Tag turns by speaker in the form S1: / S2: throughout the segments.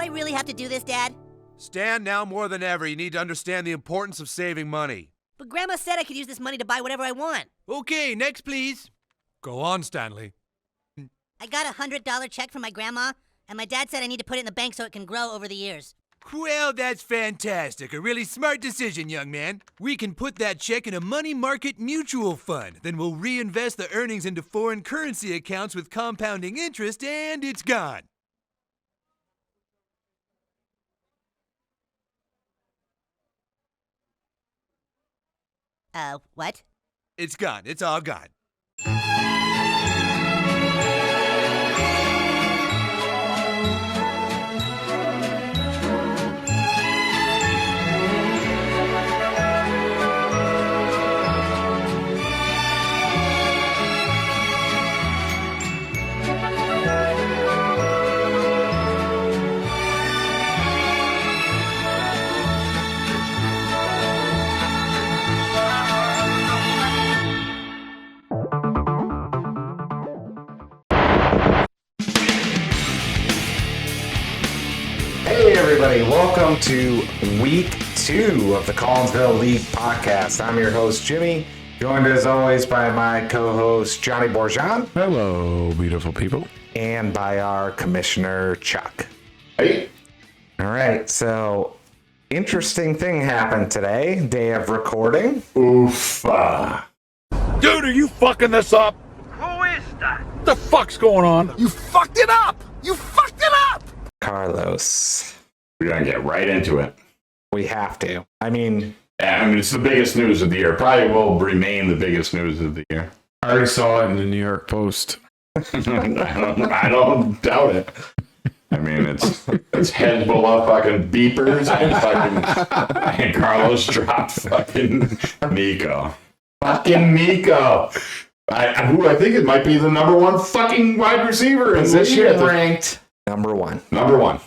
S1: I really have to do this, Dad?
S2: Stan, now more than ever, you need to understand the importance of saving money.
S1: But Grandma said I could use this money to buy whatever I want.
S2: Okay, next please. Go on, Stanley.
S1: I got a $100 check from my grandma, and my dad said I need to put it in the bank so it can grow over the years.
S2: Well, that's fantastic. A really smart decision, young man. We can put that check in a money market mutual fund. Then we'll reinvest the earnings into foreign currency accounts with compounding interest, and it's gone.
S1: What?
S2: It's gone. It's all gone.
S3: Hey everybody, welcome to week 2 of the Collinsville League podcast. I'm your host Jimmy, joined as always by my co-host Johnny Bourgeon.
S4: Hello, beautiful people.
S3: And by our commissioner Chuck.
S5: Hey.
S3: Alright, so interesting thing happened today, day of recording.
S5: Oof.
S4: Dude, are you fucking this up?
S6: Who is that?
S4: What the fuck's going on?
S6: You fucked it up! You fucked it up!
S3: Carlos.
S5: We're going to get right into it.
S3: We have to. I mean,
S5: it's the biggest news of the year. Probably will remain the biggest news of the year.
S4: I already saw it in the New York Post.
S5: I don't doubt it. I mean, it's Hezbollah fucking beepers and Carlos dropped fucking Nico. Fucking Nico. Who I think it might be the number one fucking wide receiver in this year.
S3: ranked number one.
S5: Number one.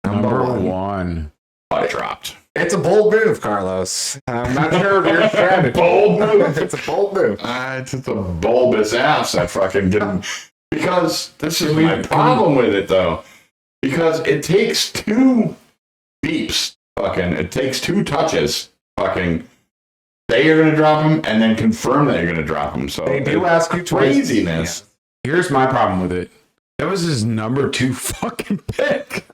S4: Number one.
S5: I dropped.
S3: It's a bold move, Carlos. I'm not sure of your strategy.
S5: Bold move.
S3: It's a bold move.
S5: It's just a bulbous ass. I fucking didn't. Because this is my problem with it, though. Because it takes 2 beeps. Fucking. It takes 2 touches. Fucking. Say you're going to drop him and then confirm that you're going to drop him. So
S3: They do ask you twice.
S5: craziness.
S4: Here's my problem with it. That was his number 2 fucking pick.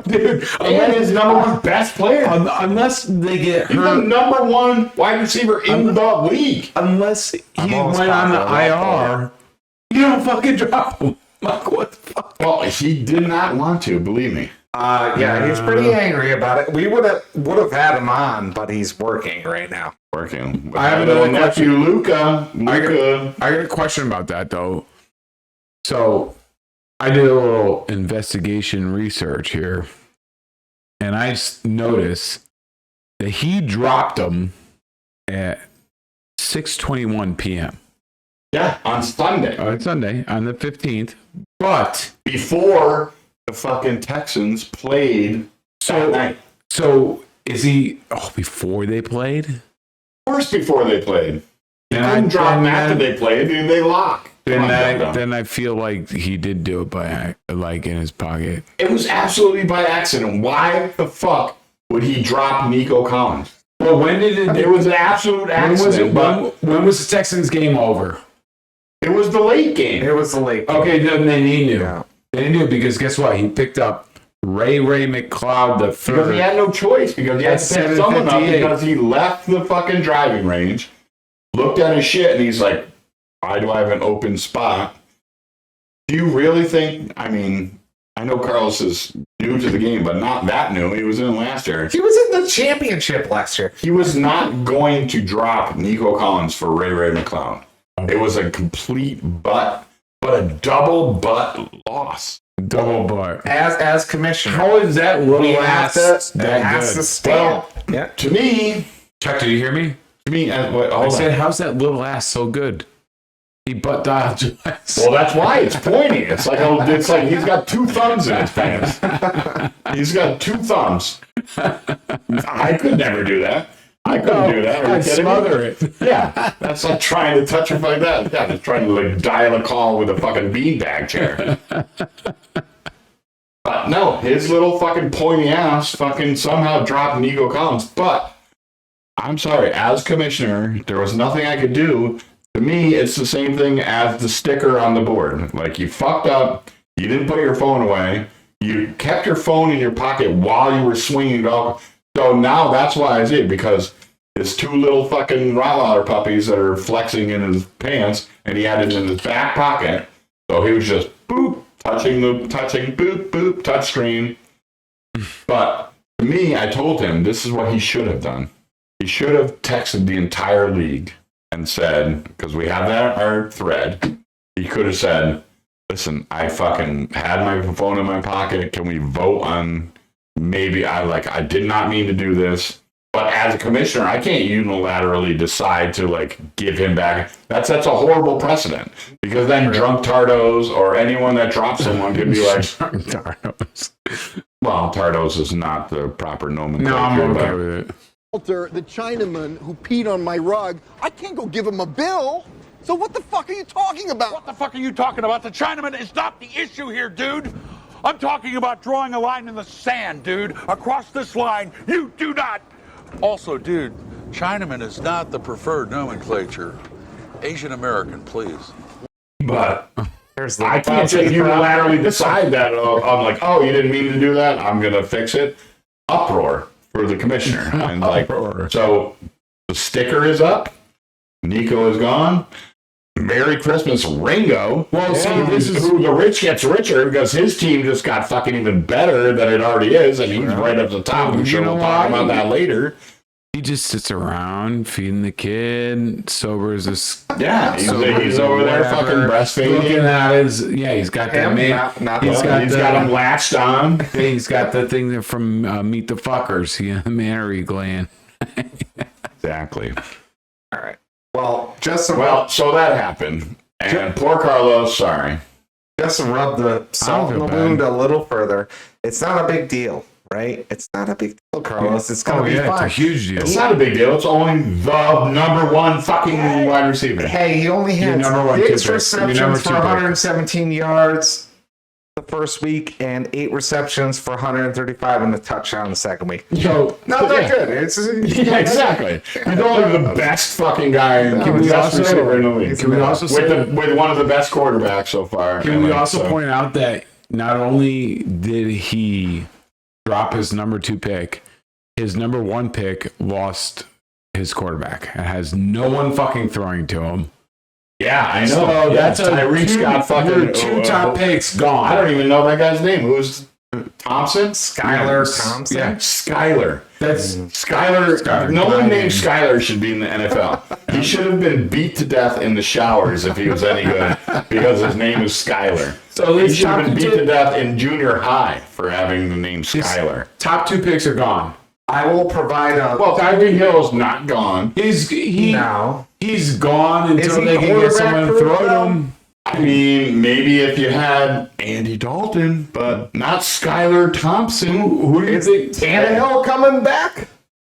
S4: Dude,
S5: And his number 1 best player.
S4: unless they get
S5: He's the
S4: hurt,
S5: number 1 wide receiver in the league.
S4: unless he
S3: almost
S4: went on the
S3: positive
S4: IR, you don't fucking drop him. Like, what the fuck?
S5: Well, he did not want to, believe me.
S3: Yeah, he's pretty angry about it. We would have had him on, but he's working right now.
S5: Working. With
S4: I have
S5: my
S4: another
S5: little nephew, Luca.
S4: I got a question about that, though. So, I did a little investigation research here, and I noticed that he dropped him at 6:21 p.m.
S5: Yeah, on Sunday.
S4: On Sunday, on the 15th. But
S5: Before the fucking Texans played that night.
S4: so is he? Oh, before they played.
S5: Of course, before they played. He
S4: Then
S5: couldn't
S4: I-
S5: drop
S4: then-
S5: him after they played. They lock. Come on,
S4: Then I feel like he did do it by like in his pocket.
S5: it was absolutely by accident. Why the fuck would he drop Nico Collins?
S4: Well, when did it?
S5: It was an absolute accident.
S4: When was the Texans game over?
S5: It was the late game.
S3: It was the late.
S4: Okay, then he knew.
S3: Yeah.
S4: They knew because guess what? He picked up Ray McLeod the
S5: Because
S4: third.
S5: he had no choice. Because he had to pick someone up
S4: 7:58.
S5: because he left the fucking driving range, looked at his shit, and he's like, why do I have an open spot? Do you really think, I mean, I know Carlos is new to the game, but not that new. He was in last year.
S3: He was in the championship last year.
S5: He was not going to drop Nico Collins for Ray McLeod. It was a complete but a double butt loss.
S4: Double butt.
S3: As commissioner.
S4: How is that little
S3: We
S4: ass
S3: have to,
S4: that
S3: it has
S4: good?
S3: to stand.
S5: Well, to me,
S4: Chuck, did you hear me?
S5: hold
S4: I
S5: on.
S4: said, how's that little ass so good? He butt dialed your ass.
S5: Well, that's why it's pointy. It's like he's got 2 thumbs in his pants. He's got 2 thumbs. I could never do that. I couldn't do that. Are you
S4: I'd
S5: kidding me?
S4: smother it.
S5: Yeah, that's like trying to touch him like that. Yeah, just trying to like dial a call with a fucking beanbag chair. But no, his little fucking pointy ass fucking somehow dropped Nico Collins. But I'm sorry, as commissioner, there was nothing I could do. To me, it's the same thing as the sticker on the board. Like, you fucked up, you didn't put your phone away, you kept your phone in your pocket while you were swinging golf. So now that's why I did, because his two little fucking Rottweiler puppies that are flexing in his pants, and he had it in his back pocket. So he was just boop, touching, boop, boop, touch screen. But to me, I told him this is what he should have done. He should have texted the entire league and said, because we have that our thread, he could have said, listen, I fucking had my phone in my pocket. Can we vote on maybe I did not mean to do this. But as a commissioner, I can't unilaterally decide to like give him back. That sets a horrible precedent, because then drunk tardos or anyone that drops someone could be like,
S4: Tardos.
S5: well, tardos is not the proper nomenclature.
S4: No, I'm okay with it.
S7: Walter, the Chinaman who peed on my rug, I can't go give him a bill. So what the fuck are you talking about?
S6: What the fuck are you talking about? The Chinaman is not the issue here, dude. I'm talking about drawing a line in the sand, dude. Across this line, you do not. Also, dude, Chinaman is not the preferred nomenclature. Asian American, please.
S5: But I can't just unilaterally decide that. I'm like, oh, you didn't mean to do that. I'm gonna fix it. Uproar for the commissioner. And like, so the sticker is up. Nico is gone. Merry Christmas, Ringo. Well, see, this is who the rich gets richer, because his team just got fucking even better than it already is, and he's right up the top. I'm sure we'll talk about that later.
S4: He just sits around feeding the kid, sobers this.
S5: Yeah, he's over there fucking breastfeeding.
S4: Looking at his, he's got that man. He's
S5: got him latched on.
S4: He's got the thing from Meet the Fuckers. The mammary gland.
S5: Exactly.
S3: All right. Well,
S5: so that happened, and poor Carlos. Sorry.
S3: Just to rub the salt in the wound a little further, it's not a big deal, right? It's not a big deal, Carlos. It's gonna be fine.
S4: It's a huge deal.
S5: It's not a big deal. It's only the number one fucking wide receiver.
S3: Hey, he only had 6 receptions for 117 yards the first week, and 8 receptions for 135 and a touchdown the second week.
S5: So
S3: not that good. It's
S5: exactly. He's only the best fucking guy. Can we also in the league?
S4: Can we also say
S5: with one of the best quarterbacks so far?
S4: Can we also point out that not only did he drop his number 2 pick, his number 1 pick lost his quarterback and has no one fucking throwing to him.
S5: Yeah, I know.
S4: So that's
S5: Tyreek's got fucking
S4: 2 top picks gone.
S5: I don't even know that guy's name. Who's Thompson?
S3: Skylar Thompson.
S5: Yeah, Skylar.
S4: That's
S5: Skylar. No one named Skylar should be in the NFL. He should have been beat to death in the showers if he was any good, because his name is Skylar. So he should have been beat to death in junior high for having the name Skylar.
S4: Top 2 picks are gone.
S3: I will provide a.
S5: Well, Tyreek Hill's not gone.
S4: He's gone until
S3: he
S4: they can get someone to throw to him.
S5: I mean, maybe if you had Andy Dalton, but not Skylar Thompson.
S4: Who do you think?
S3: Tannehill coming back?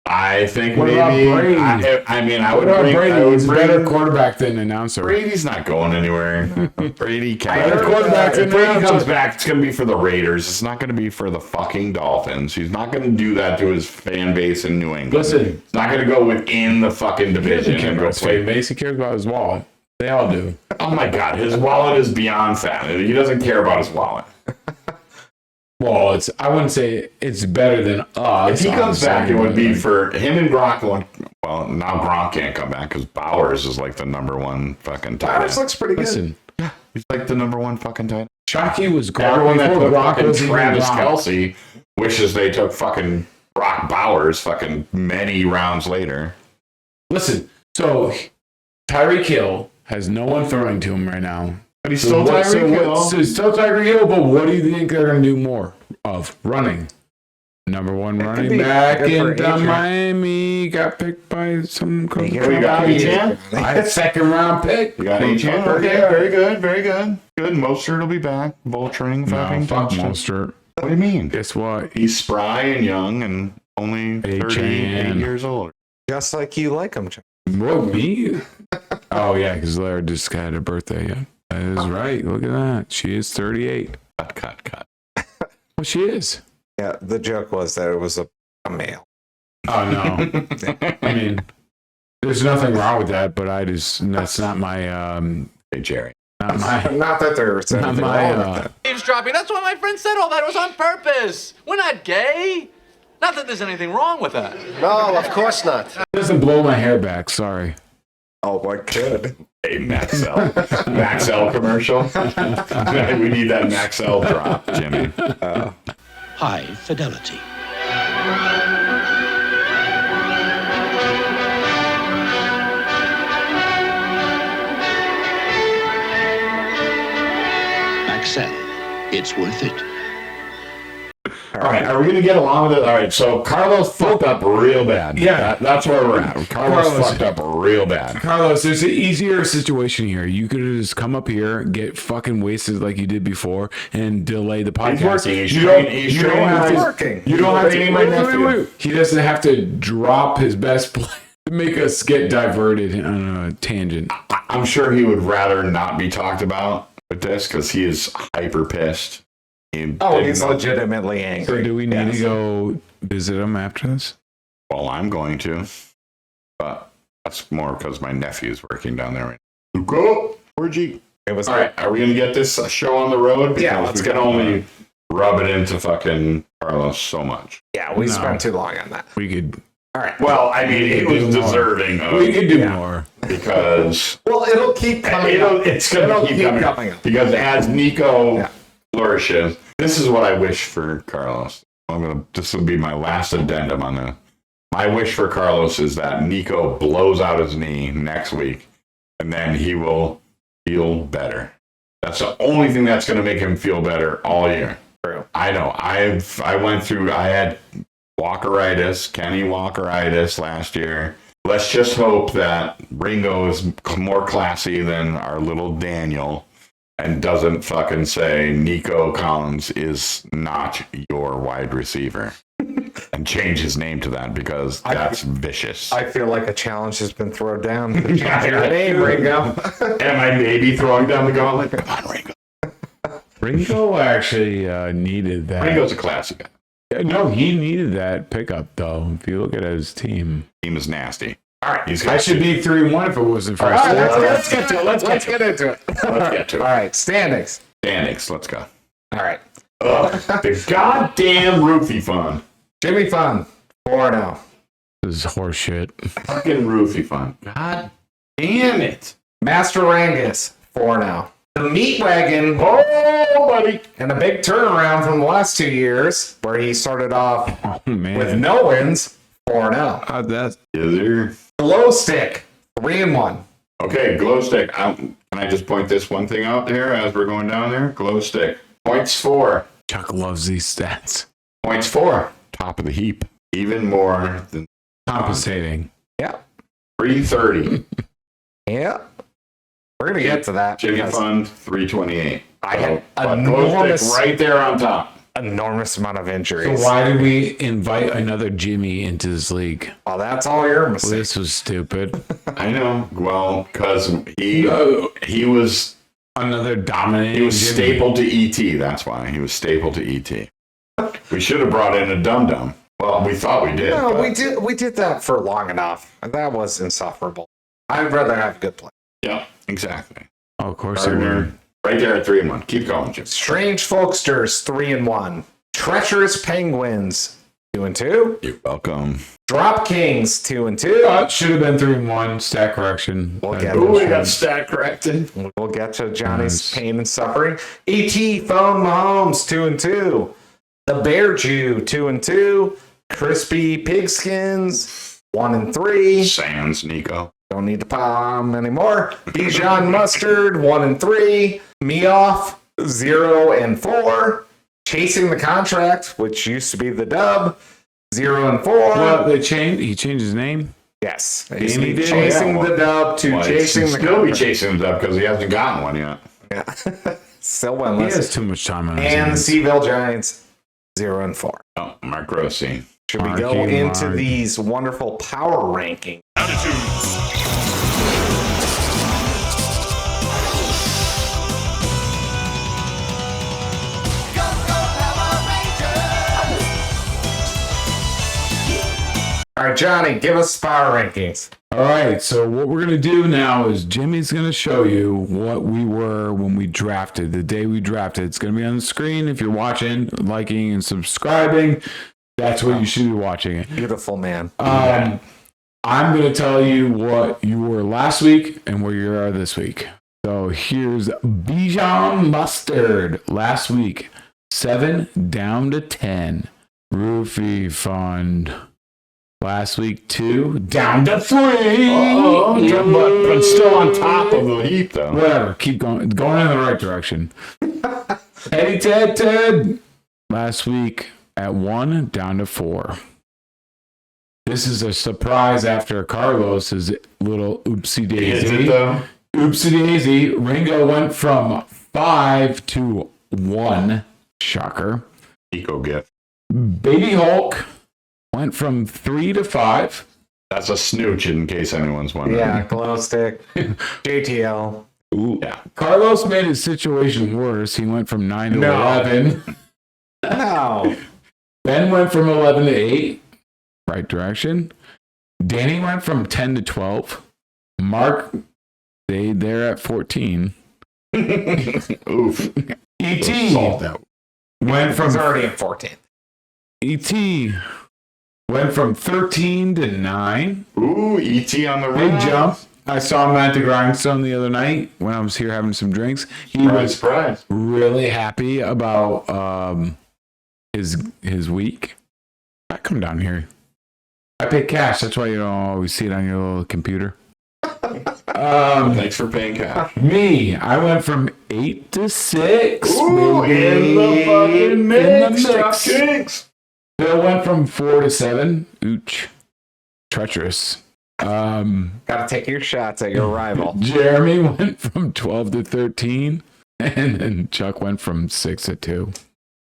S5: I think
S4: What about
S5: maybe.
S4: Brady?
S5: I would bring
S4: Brady. He's a better quarterback than announcer.
S5: Brady's not going anywhere. Brady can't.
S4: Better quarterback than
S5: If Brady
S4: announcer.
S5: comes back, it's going to be for the Raiders. It's not going to be for the fucking Dolphins. He's not going to do that to his fan base in New England.
S4: Listen.
S5: He's not going to go within the fucking
S4: He doesn't
S5: division
S4: care
S5: and
S4: about
S5: go
S4: his fan base. He cares about his wallet. They all do.
S5: Oh my God, his wallet is beyond fat. He doesn't care about his wallet.
S4: Well, I wouldn't say it's better than us.
S5: If he comes back, it would be for him and Gronk. Well, now Gronk can't come back because Bowers is like the number 1 fucking tight
S3: Bowers
S5: end.
S3: looks pretty good.
S4: Listen,
S5: He's like the number 1 fucking tight end.
S4: Shockey was Gronk.
S5: Everyone that took
S4: Gronk
S5: fucking
S4: was even
S5: Travis
S4: Gronk.
S5: Kelce wishes they took fucking Brock Bowers fucking many rounds later.
S4: Listen, so Tyreek Hill has no one throwing to him right now.
S5: But he's still Tyreek Hill.
S4: So he's still Tyreek Hill, but what do you think they're going to do more of? Running. Number 1 running back in Miami got picked by some coach.
S5: We got Etienne.
S4: Second round pick.
S5: You got Etienne. Okay, very good, very good. Good. Mostert will be back. Vulturing fucking.
S4: No, fuck Mostert.
S5: What do you mean?
S4: Guess what?
S5: He's spry and young and only 38 years old.
S3: Just like you like him, John.
S4: What, me? Oh, yeah, because Lara just had a birthday yet. That is right. Look at that. She is 38.
S5: Cut.
S4: Well, she is.
S3: Yeah, the joke was that it was a male.
S4: Oh no. I mean, there's nothing wrong with that, but that's not my
S5: Hey, Jerry.
S4: not my
S3: Not that there's
S4: not
S3: anything
S4: my
S3: wrong with that.
S8: Eavesdropping. That's why my friend said all that. It was on purpose. We're not gay. Not that there's anything wrong with that.
S7: No, of course not.
S4: it doesn't blow my hair back, sorry.
S3: Oh, what could?
S5: Hey, Maxell. Maxell commercial. We need that Maxell drop, Jimmy.
S9: High fidelity. Maxell, it's worth it.
S5: All right, are we going to get along with it? All right, so Carlos fucked up real bad.
S4: Yeah.
S5: That's where we're at. Carlos fucked up real bad.
S4: Carlos, there's an easier situation here. You could just come up here, get fucking wasted like you did before, and delay the podcast.
S5: He's working. He's
S4: You
S5: training.
S4: don't have to.
S3: working.
S4: You don't have to.
S5: Training my nephew.
S4: He doesn't have to drop his best play to make us get diverted on a tangent.
S5: I'm sure he would rather not be talked about with this because he is hyper pissed.
S3: He's legitimately angry.
S4: So do we need
S3: Yes.
S4: to go visit him after this?
S5: Well, I'm going to, but that's more because my nephew's working down there right now. Go, where'd you?
S3: It was
S5: All right, are we going to get this show on the road? Because
S3: Yeah, let's
S5: we can
S3: go.
S5: only rub it into fucking Carlos so much.
S3: Yeah, we
S4: No.
S3: spent too long on that.
S4: We could.
S3: All right.
S5: Well, I mean, he was
S4: do more.
S5: deserving of
S4: We could do more.
S5: because
S3: Well, it'll keep coming up.
S5: it's going to keep coming up. Because as Nico
S3: Yeah.
S5: flourishes, this is what I wish for Carlos. This will be my last addendum on this. My wish for Carlos is that Nico blows out his knee next week, and then he will feel better. That's the only thing that's going to make him feel better all year.
S3: True.
S5: I know. I had Walkeritis, Kenny Walkeritis last year. Let's just hope that Ringo is more classy than our little Daniel and doesn't fucking say Nico Collins is not your wide receiver and change his name to that because that's vicious.
S3: I feel like a challenge has been thrown down. Change your name, Ringo.
S5: Am I maybe throwing down the gauntlet? Come on, Ringo.
S4: Ringo actually needed that.
S5: Ringo's a classy guy.
S4: No, he needed that pickup though. If you look at his team,
S5: Team is nasty.
S3: All right.
S5: He's
S4: I
S5: got
S4: should be 3-1 if it wasn't for
S3: All right,
S4: us.
S3: let's get to it. Let's get into it.
S5: Let's get to it.
S3: All right, standings.
S5: Standings. Let's go.
S3: All right.
S5: The goddamn roofie fund.
S3: Jimmy Fun, 4-0.
S4: This is horseshit.
S5: Fucking roofie fund. God damn it.
S3: Master Rangus, 4-0. The Meat Wagon,
S5: Oh, buddy.
S3: and a big turnaround from the last 2 years, where he started off
S4: Oh man,
S3: with no wins, 4-0.
S4: that's
S5: Is there?
S3: Glow Stick, 3-1.
S5: Okay, glow stick. Can I just point this one thing out there as we're going down there? Glow stick. Points 4.
S4: Chuck loves these stats.
S5: Points 4. Top of the heap. Even more than
S4: Compensating.
S3: Yeah.
S5: 330.
S3: Yeah. We're going to get to that.
S5: Jimmy
S3: because
S5: Fund 328.
S3: I had
S5: But glow
S3: enormous,
S5: stick right there on top.
S3: enormous amount of
S4: So
S3: injuries.
S4: why did we invite another Jimmy into this league?
S3: Well, that's all your
S4: Well,
S3: mistake.
S4: this was stupid.
S5: I know. Well, because he was
S4: Another dominating.
S5: he was
S4: Jimmy.
S5: stapled to ET. That's why he was stapled to ET. We should have brought in a dum dum. Well, we thought we did.
S3: No,
S5: but-
S3: we did that for long enough. That was insufferable. I'd rather have a good play.
S5: Yeah, exactly.
S4: Oh, of course they were.
S5: Gardner, right there at 3-1. Keep going, Jim.
S3: Strange Folksters, 3-1. Treacherous Penguins, 2-2.
S5: You're welcome.
S3: Drop Kings, 2-2.
S4: Should have been 3-1. Stat correction.
S3: We'll get
S5: Ooh, we
S3: it.
S5: got stat corrected.
S3: We'll get to Johnny's
S4: Nice.
S3: pain and suffering. E.T. Phone Mahomes, 2-2. The Bear Jew, 2-2. Crispy Pigskins, 1-3.
S5: Sans Nico.
S3: Don't need to palm anymore. Bijan Mustard, 1-3. Me Off, 0-4. Chasing the Contract, which used to be the Dub, 0-4.
S4: Well, they changed. He changed his name.
S3: Yes,
S4: He did.
S3: chasing
S5: Yeah, well,
S3: the Dub to
S5: Well,
S3: chasing
S5: he'll
S3: the
S5: still be
S3: Contract.
S5: chasing him up because he hasn't gotten one yet.
S3: Yeah. Still
S4: He
S3: winless.
S4: has too much time on his
S3: And the
S4: hands.
S3: C-Ville Giants, 0-4.
S5: Oh, Mark Rossi.
S3: Should we go
S4: Marky
S3: into
S4: Mark.
S3: these wonderful power rankings? Johnny, give us power rankings.
S4: All right, so what we're going to do now is Jimmy's going to show you what we were when we drafted, the day we drafted. It's going to be on the screen if you're watching, liking, and subscribing. That's what you should be watching it.
S3: Beautiful man.
S4: I'm going to tell you what you were last week and where you are this week. So here's Bijan Mustard. Last week, 7 down to 10. Roofie Fund. Last week, 2 down to 3.
S5: But still on top of the heap, though.
S4: Whatever. Keep going in the right direction. Eddie Ted. Last week at 1 down to 4. This is a surprise after Carlos's little oopsie daisy.
S5: Is it, though?
S4: Oopsie daisy. Ringo went from 5 to 1. Shocker.
S5: Nico gift.
S4: Baby Hulk went from 3 to 5.
S5: That's a snooch in case anyone's wondering.
S3: Yeah, glow stick. JTL.
S4: Ooh.
S5: Yeah.
S4: Carlos made his situation worse. He went from 9 to 11.
S3: No.
S4: Ben went from 11 to 8. Right direction. Danny went from 10 to 12. Mark stayed there at 14.
S5: Oof.
S4: E.T.
S5: Solve that.
S4: went
S3: He's
S4: from
S3: already in 14th.
S4: E.T. went from 13 to 9.
S5: Ooh, E.T. on the
S4: Big
S5: rise.
S4: jump. I saw him at the Grindstone the other night when I was here having some drinks. He was
S5: Surprise.
S4: really happy about his week. I come down here. I pay cash. That's why you don't always see it on your little computer.
S5: Thanks for paying cash.
S4: Me, I went from 8 to 6.
S5: Ooh, in the fucking mix. Chuck Kinks.
S4: Bill went from 4 to 7. Ooch. Treacherous.
S3: Gotta take your shots at your rival.
S4: Jeremy went from 12 to 13. And then Chuck went from 6 to 2.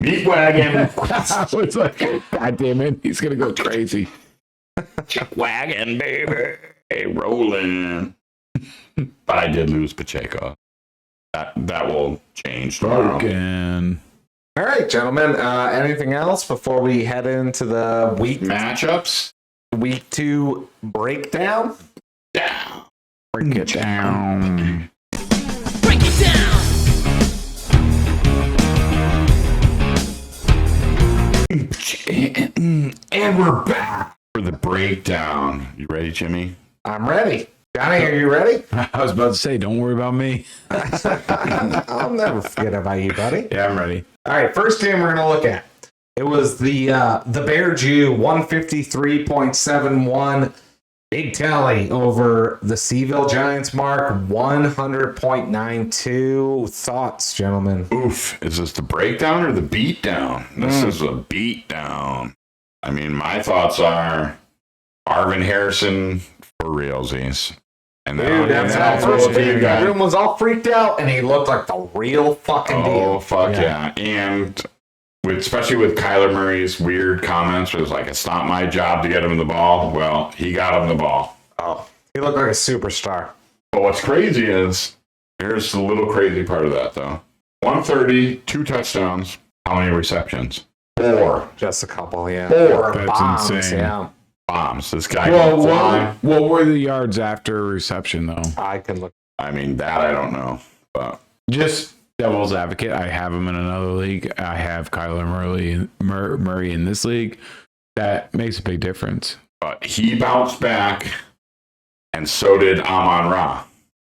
S5: Meat wagon.
S4: I was like, God damn it, he's going to go crazy.
S5: Chuck wagon, baby. Hey, rolling. But I did lose Pacheco. That will change tomorrow.
S4: Broken.
S3: All right, gentlemen. Anything else before we head into the
S5: Matchups.
S3: week 2 breakdown?
S5: Down.
S4: Break it down.
S1: Break it down.
S5: And we're back for the breakdown. You ready, Jimmy?
S3: I'm ready. Johnny, are you ready?
S4: I was about to say, don't worry about me.
S3: I'll never forget about you, buddy.
S4: Yeah, I'm ready.
S3: All right, first game we're gonna look at. It was the Bear Jew 153.71 big tally over the C-Ville Giants mark 100.92. Thoughts, gentlemen?
S5: Oof. Is this the breakdown or the beatdown? This is a beatdown. I mean, my thoughts are Arvin Harrison for realsies. And then
S3: Dude, that's how first game. Everyone was all freaked out, and he looked like the real fucking deal.
S5: Oh, fuck yeah. And especially with Kyler Murray's weird comments, where it's like, it's not my job to get him the ball. Well, he got him the ball.
S3: Oh, he looked like a superstar.
S5: But what's crazy is, here's the little crazy part of that, though. 130, 2 touchdowns. How many receptions? 4.
S3: Just a couple, yeah.
S5: 4.
S4: That's
S3: Bombs,
S4: insane.
S3: yeah.
S5: Bombs. This guy
S4: Well,
S5: can fly.
S4: what were the yards after reception, though?
S3: I can look.
S5: I mean, that I don't know. But
S4: Just devil's advocate. I have him in another league. I have Kyler Murray in this league. That makes a big difference.
S5: But he bounced back, and so did Amon-Ra.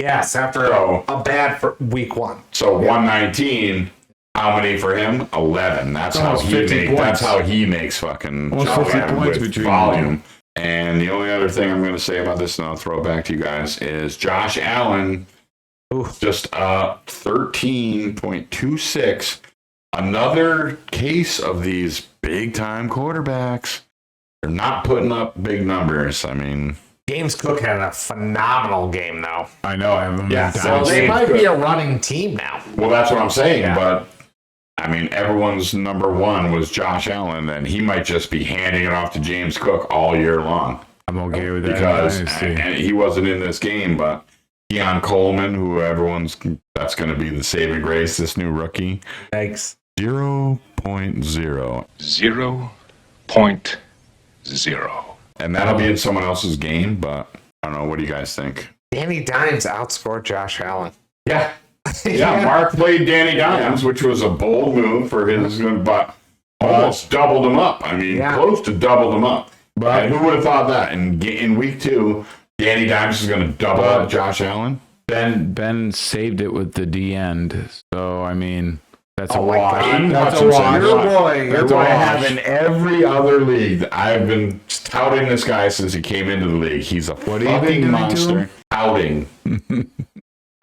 S3: Yes, after a bad for week 1.
S5: So 119. How many for him? 11. That's how
S4: Almost
S5: he
S4: 50
S5: makes.
S4: points.
S5: That's how he makes fucking
S4: Almost 50 points
S5: with
S4: between
S5: volume. And the only other thing I'm going to say about this, and I'll throw it back to you guys, is Josh Allen. Just 13.26. Another case of these big time quarterbacks. They're not putting up big numbers. I mean,
S3: James Cook had a phenomenal game, though.
S4: I know. I have him.
S5: Yeah,
S4: in
S5: so
S3: Well,
S4: dynasty.
S3: they might be a running team now.
S5: well, that's what I'm saying.
S3: Yeah.
S5: But I mean, everyone's number one was Josh Allen, and he might just be handing it off to James Cook all year long.
S4: I'm okay with that.
S5: Because
S4: Dynasty.
S5: and he wasn't in this game, but Keon Coleman, who that's going to be the saving grace, this new rookie.
S3: Thanks.
S5: 0.0.
S10: 0.0.
S5: And that'll be in someone else's game, but I don't know. What do you guys think?
S3: Danny Dimes outscored Josh Allen.
S5: Yeah. Yeah, Mark played Danny Dimes, which was a bold move for his, but almost doubled him up. I mean, close to doubled him up. But who would have thought that? In week 2, Danny Dimes is going to double up Josh Allen?
S4: Ben saved it with the D end. So, I mean, that's a wash.
S5: That's a wash. That's what I have in every other league. I've been touting this guy since he came into the league. He's a fucking monster. Touting.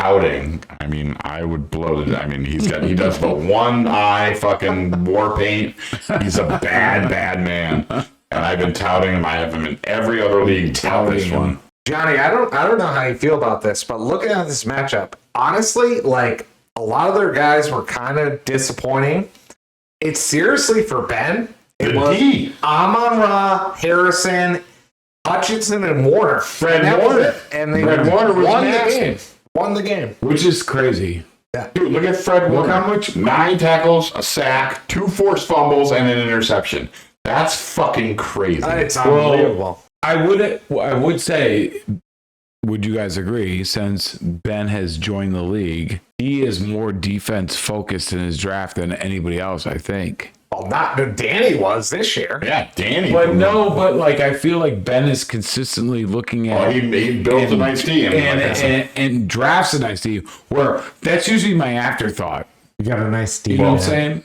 S5: Outing. I mean, I would blow it. I mean, he does the one eye fucking war paint. He's a bad man. And I've been touting him. I have him in every other league. Tout this one.
S3: Johnny, I don't know how you feel about this, but looking at this matchup, honestly, like a lot of their guys were kind of disappointing. It's seriously for Ben. It was Amon-Ra, Harrison, Hutchinson, and Warner.
S5: Fred Warner.
S3: And they
S5: Fred Warner
S3: won the game. Won the game.
S4: Which is crazy.
S3: Yeah.
S5: Dude, look at Fred Warner. How much? 9 tackles, a sack, 2 forced fumbles, and an interception. That's fucking crazy.
S3: It's unbelievable.
S4: I would say, would you guys agree, since Ben has joined the league, he is more defense focused in his draft than anybody else, I think.
S3: Well, not Danny was this year.
S5: Yeah, Danny.
S4: But but like I feel like Ben is consistently looking at.
S5: He built a nice team
S4: and drafts a nice team. Where that's usually my afterthought.
S3: You got a nice team.
S4: You know what I'm saying?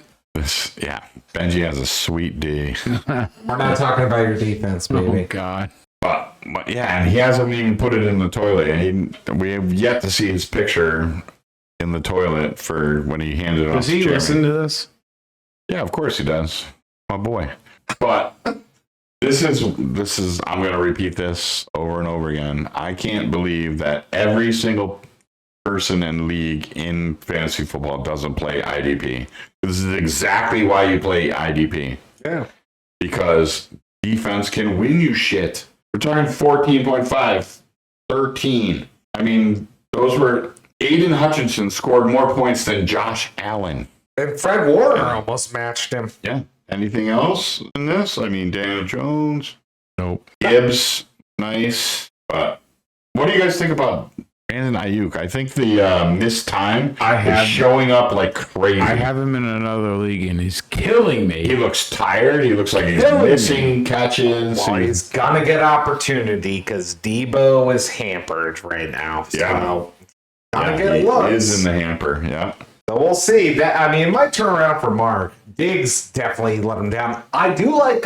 S5: Benji has a sweet D.
S3: We're not talking about your defense, baby.
S4: Oh God.
S5: But and he hasn't even put it in the toilet. We have yet to see his picture in the toilet for when he handed it off.
S4: Does he listen to this?
S5: Yeah, of course he does. My boy. But this is I'm going to repeat this over and over again. I can't believe that every single person in league in fantasy football doesn't play IDP. This is exactly why you play IDP.
S3: Yeah.
S5: Because defense can win you shit. We're talking 14.5, 13. I mean, those were Aiden Hutchinson scored more points than Josh Allen.
S3: And Fred Warner almost matched him.
S5: Yeah. Anything else in this? I mean, Daniel Jones.
S4: Nope.
S5: Gibbs, nice. But what do you guys think about Brandon Ayuk? I think the missed time is showing up like crazy.
S4: I have him in another league, and he's killing me.
S5: He looks tired. He looks like he's missing catches.
S3: Well, he's going to get opportunity because Debo is hampered right now. So gonna get looks.
S5: He is in the hamper, yeah.
S3: So we'll see. It might turn around for Mark. Diggs definitely let him down. I do like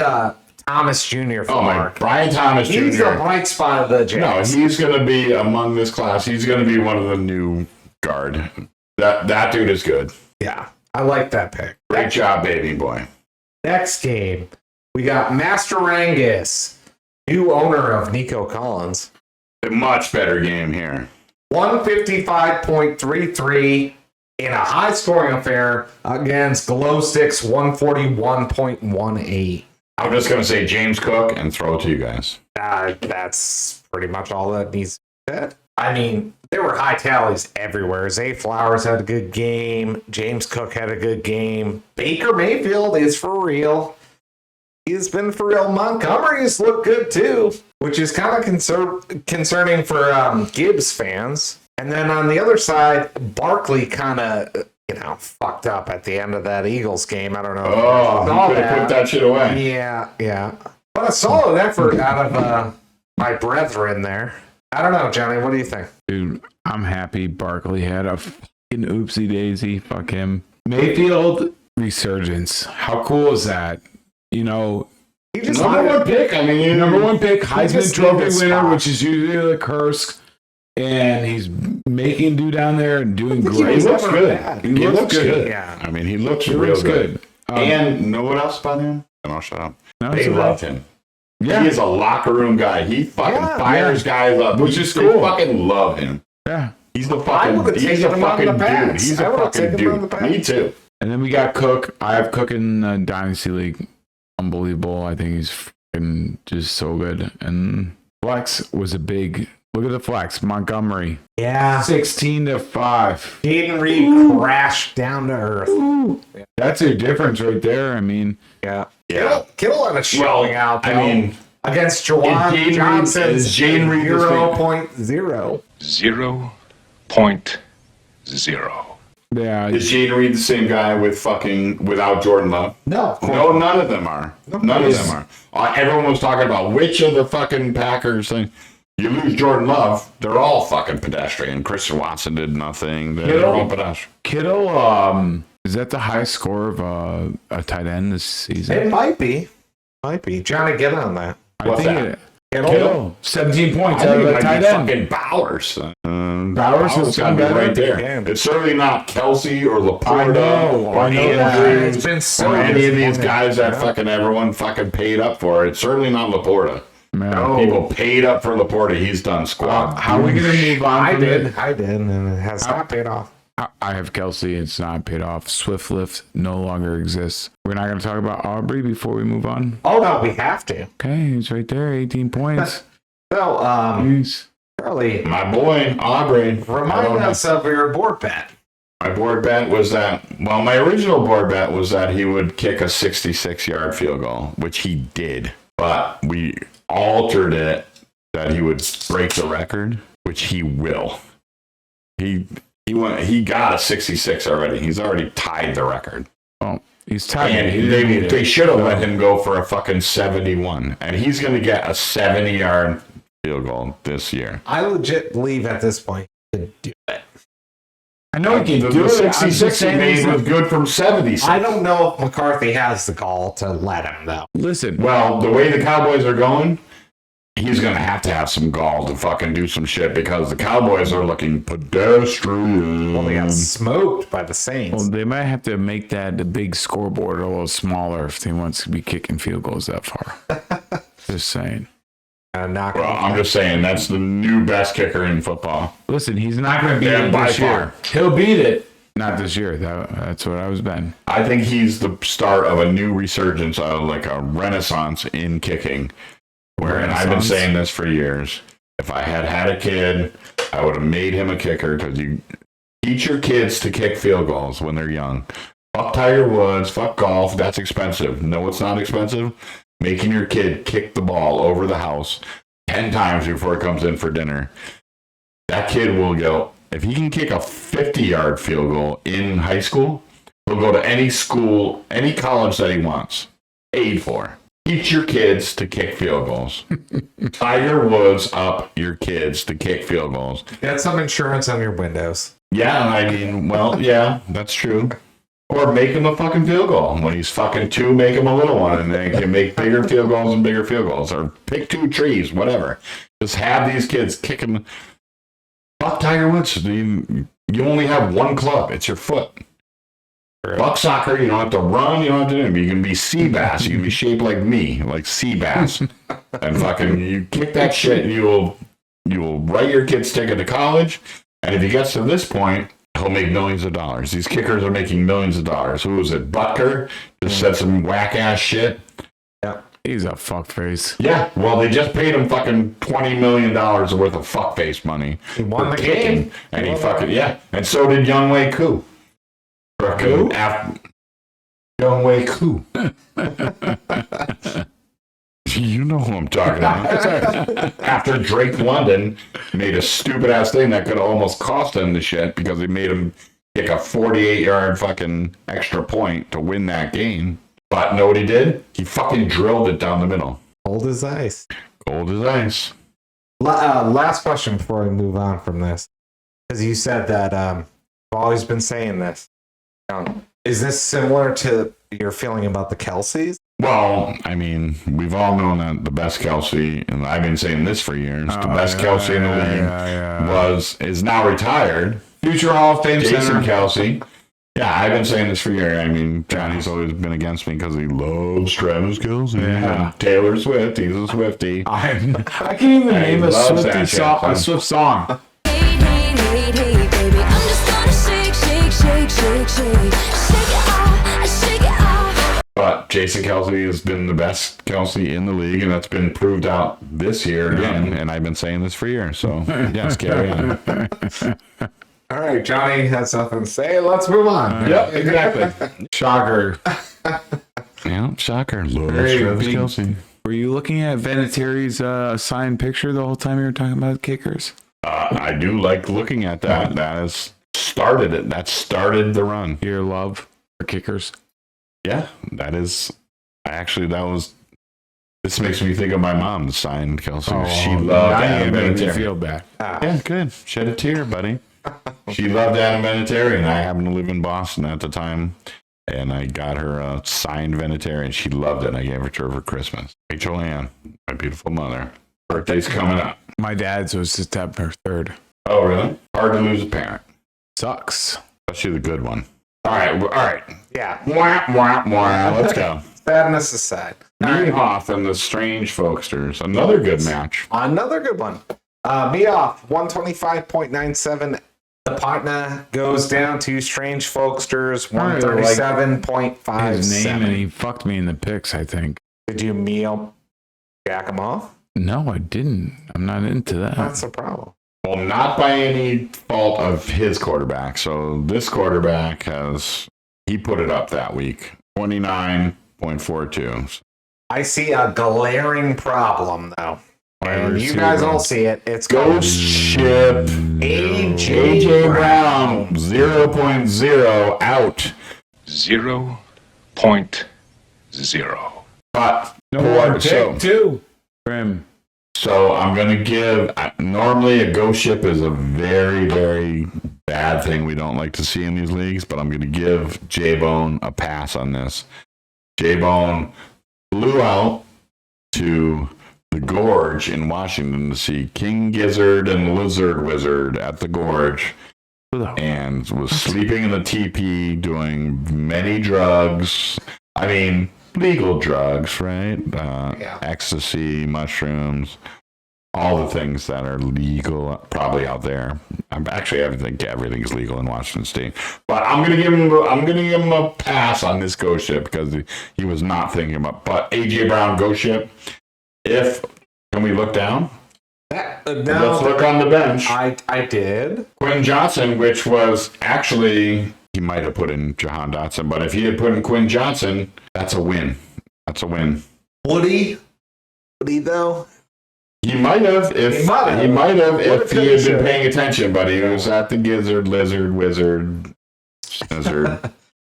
S3: Thomas Jr. for Mark.
S5: Brian Thomas Jr.
S3: He's the bright spot of the Jets.
S5: No, he's going to be among this class. He's going to be one of the new guard. That dude is good.
S3: Yeah, I like that pick.
S5: Great job, baby boy.
S3: Next game, we got Master Rangus, new owner of Nico Collins.
S5: A much better game here.
S3: 155.33 in a high-scoring affair against Glow Sticks 141.18.
S5: I'm just going to say James Cook and throw it to you guys.
S3: That's pretty much all that needs to be said. I mean, there were high tallies everywhere. Zay Flowers had a good game. James Cook had a good game. Baker Mayfield is for real. He's been for real. Montgomery's looked good too, which is kind of concerning for Gibbs fans. And then on the other side, Barkley kind of, fucked up at the end of that Eagles game. I don't know.
S5: Oh, he could have put that shit away.
S3: Yeah. But a solid effort out of my brethren there. I don't know, Johnny. What do you think?
S4: Dude, I'm happy Barkley had a fucking oopsie daisy. Fuck him. Mayfield resurgence. How cool is that?
S3: He just
S5: number one pick. I mean,
S4: number one pick, Heisman Trophy winner, which is usually a curse. And he's making do down there and doing great.
S5: He looks good.
S4: He looks good.
S5: Yeah. I mean, he looks real good. And know what else about him? And I'll shut up.
S4: No,
S5: they love him.
S4: Yeah.
S5: He is a locker room guy. He fucking fires guys up,
S4: which is cool.
S5: They fucking love him.
S4: Yeah.
S5: He's the fucking dude. He's a fucking dude. Me too.
S4: And then we got Cook. I have Cook in the Dynasty League. Unbelievable. I think he's fucking just so good. And Flex was a big... Look at the flex. Montgomery.
S3: Yeah.
S4: 16-5.
S3: Jaden Reed crashed down to earth.
S4: That's a difference right there. I mean...
S3: Yeah. Kittle had a showing out, though.
S5: I mean,
S3: Against Jawan Johnson,
S5: is Jane Reed the same?
S3: 0.0.
S10: 0.0.
S4: Yeah.
S5: Is Jane Reed the same guy without Jordan Love?
S3: No.
S5: No, none of them are. None of them are. Everyone was talking about which of the fucking Packers thing. You lose Jordan Love, they're all fucking pedestrian. Christian Watson did nothing. They're all pedestrian.
S4: Kittle, is that the high score of a tight end this season?
S3: It might be. Johnny, get on that.
S5: What's that?
S4: Kittle, 17 points
S5: I
S4: out
S5: think
S4: of
S5: it
S4: a
S5: might
S4: tight
S5: be
S4: end.
S5: fucking Bowers.
S4: Bowers is
S5: gotta be
S4: better.
S5: right there.
S3: Yeah.
S5: It's certainly not Kelsey or Laporta
S4: I know
S5: or
S4: that.
S3: It's been so
S5: or any of these
S3: disappointing.
S5: guys that fucking everyone fucking paid up for. It's certainly not Laporta.
S4: No.
S5: People paid up for Laporta. He's done squat.
S4: How are we going to move on
S3: I
S4: from
S3: did,
S4: it?
S3: and it has not paid off.
S4: I have Kelsey. It's not paid off. Swift lift no longer exists. We're not going to talk about Aubrey before we move on.
S3: Oh no, we have to.
S4: Okay, he's right there. 18 points.
S3: So,
S4: Jeez.
S3: Charlie,
S5: My boy, Aubrey.
S3: remind us of your board bet.
S5: My board bet was that, my original board bet was that he would kick a 66-yard field goal, which he did. But we altered it that he would break the record, which he will. He got a 66 already. He's already tied the record.
S4: Well, he's tied.
S5: And they should have let him go for a fucking 71. And he's going to get a 70-yard field goal this year.
S3: I legit believe at this point he could do it.
S4: I know he can do
S5: The
S4: it.
S5: 66 he made was good from 70.
S3: I don't know if McCarthy has the gall to let him, though.
S4: Listen,
S5: Well, the way the Cowboys are going, he's going to have some gall to fucking do some shit because the Cowboys are looking pedestrian.
S3: Well, they got smoked by the Saints.
S4: they might have to make the big scoreboard a little smaller if he wants to be kicking field goals that far. Just saying.
S3: Not
S5: Well, I'm just saying that's the new best kicker in football.
S4: Listen, he's not going to beat
S5: Yeah,
S4: it
S5: by
S4: this year.
S5: far.
S4: He'll beat it. Not this year. That's what I was betting.
S5: I think he's the start of a new resurgence, like a renaissance in kicking. And I've been saying this for years. If I had a kid, I would have made him a kicker because you teach your kids to kick field goals when they're young. Fuck Tiger Woods, fuck golf. That's expensive. No, it's not expensive. Making your kid kick the ball over the house 10 times before it comes in for dinner. That kid will go, if he can kick a 50-yard field goal in high school, he'll go to any school, any college that he wants, paid for. Teach your kids to kick field goals. Tiger Woods up your kids to kick field goals.
S3: Get some insurance on your windows.
S5: Yeah, I mean, well, yeah, that's true. Or make him a fucking field goal. When he's fucking 2, make him a little one, and then can make bigger field goals and bigger field goals. Or pick 2 trees, whatever. Just have these kids kicking. Fuck Tiger Woods. You only have one club. It's your foot. Fuck soccer. You don't have to run. You don't have to do anything. You can be sea bass. You can be shaped like me, like sea bass. And fucking you kick that shit, and you will write your kid's ticket to college. And if he gets to this point, he'll make millions of dollars. These kickers are making millions of dollars. Who was it? Butker just said some whack ass shit.
S3: Yeah.
S4: He's a fuckface.
S5: Yeah, well, they just paid him fucking $20 million worth of fuckface money.
S3: He won
S5: for
S3: the
S5: kicking,
S3: game.
S5: and he fucking, yeah. And so did Younghoe Koo.
S3: Who?
S5: Younghoe Koo. You know who I'm talking about. After Drake London made a stupid ass thing that could have almost cost him the shit because he made him kick a 48-yard fucking extra point to win that game. But know what he did? He fucking drilled it down the middle.
S3: Cold as ice.
S5: Cold as ice.
S3: Last question before we move on from this. Because you said that I've always been saying this. Is this similar to your feeling about the Kelseys?
S5: Well, I mean, we've all known that the best Kelsey, and I've been saying this for years, the best Kelsey in the league is now retired.
S4: Future Hall of Fame
S5: Jason
S4: center.
S5: Kelsey. Yeah, I've been saying this for years. I mean, Johnny's always been against me because he loves Travis Kelsey.
S4: Yeah.
S5: And Taylor Swift, he's a Swiftie.
S4: I can't even name a
S5: loves
S4: Swiftie
S5: that
S4: song.
S5: shit,
S4: A Swift song.
S10: Hey, baby, I'm just gonna shake, shake, shake, shake, shake. Shake it off, shake it off.
S5: But Jason Kelsey has been the best Kelsey in the league, and that's been proved out this year again. And I've been saying this for years. So, yes, carry on.
S3: All right, Johnny has something to say. Let's move on.
S5: Yep, exactly.
S4: Shocker.
S5: Yeah, shocker. Loves
S4: Very
S5: Travis
S4: big-
S5: Kelsey.
S4: Were you looking at Vinatieri's signed picture the whole time you were talking about kickers?
S5: I do like looking at that. That has started it. That started the run.
S4: Your love for kickers?
S5: Yeah, that is. This makes me think of my mom signed Kelsey. She loved Adam Vinatieri.
S4: Feel bad.
S5: Yeah, good. Shed a tear, buddy. She loved Adam Vinatieri, and I happened to live in Boston at the time. And I got her a signed Vinatieri, and she loved it. I gave it to her for Christmas. Rachel Ann, my beautiful mother. Birthday's coming up.
S4: My dad's was September 3rd.
S5: Oh, really? Hard to lose a parent.
S4: Sucks.
S5: Especially the good one. All right.
S3: Yeah.
S5: Wah, wah, wah. Let's go.
S3: Sadness aside.
S5: Mehoff and the Strange Folksters. Another good match.
S3: Another good one. Meoff, 125.97. The partner goes down to Strange Folksters, 137.57.
S4: His name, and he fucked me in the picks, I think.
S3: Did you meal jack him off?
S4: No, I didn't. I'm not into that.
S3: That's the problem.
S5: Well, not by any fault of his quarterback. So this quarterback he put it up that week. 29.42.
S3: I see a glaring problem, though. And you guys all see it. It's
S5: Ghost Ship AJ Brown 0.0 out.
S9: 0.0.
S5: But
S4: No more pick two for him.
S5: So I'm going to give, normally a ghost ship is a very, very bad thing we don't like to see in these leagues, but I'm going to give J-Bone a pass on this. J-Bone flew out to the Gorge in Washington to see King Gizzard and Lizard Wizard at the Gorge, and was sleeping in the teepee, doing many drugs. I mean, legal drugs, right? Ecstasy, mushrooms, all the things that are legal, probably out there. Actually, I think everything's legal in Washington State. But I'm gonna give him a pass on this ghost ship because he was not thinking about. But AJ Brown ghost ship. Can we look down? Let's look on the bench.
S3: I did.
S5: Quinn Johnson, which was actually, he might have put in Jahan Dotson, but if he had put in Quinn Johnson, that's a win. That's a win.
S3: Would he though?
S5: He might have if he had been paying attention, but he was at the Gizzard, Lizard, Wizard.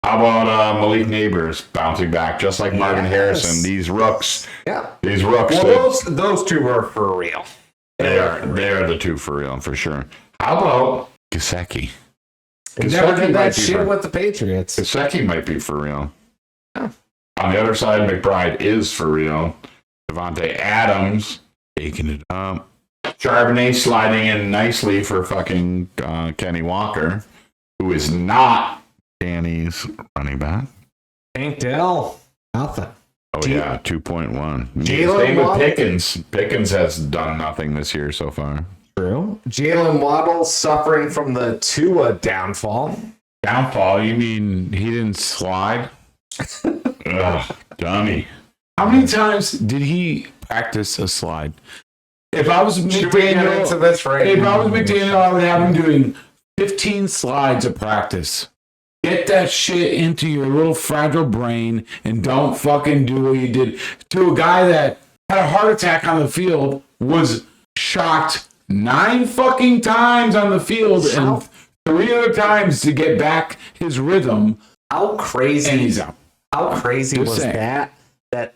S5: How about Malik Neighbors bouncing back just like Marvin Harrison? These rooks.
S3: Yeah.
S5: These rooks.
S3: Well, those two are for real.
S5: They are the two for real, for sure. How about Gesicki?
S3: He never did that shit with the Patriots.
S5: Gesicki might be for real. Yeah. On the other side, McBride is for real. Devontae Adams taking it up. Charbonnet sliding in nicely for fucking Kenny Walker, who is not Danny's running back.
S3: Tank Dell. Nothing.
S5: Oh, yeah, 2.1. Same with Pickens. Pickens has done nothing this year so far.
S3: True. Jalen Waddle suffering from the Tua downfall.
S4: Downfall? You mean he didn't slide?
S5: Ugh, dummy.
S4: How many times did he practice a slide? If I was McDaniel, I would have him doing 15 slides of practice. Get that shit into your little fragile brain and don't fucking do what you did to a guy that had a heart attack on the field, was shocked 9 fucking times on the field and 3 other times to get back his rhythm.
S3: How crazy?
S4: And he's out.
S3: How crazy
S4: Just
S3: was
S4: saying.
S3: that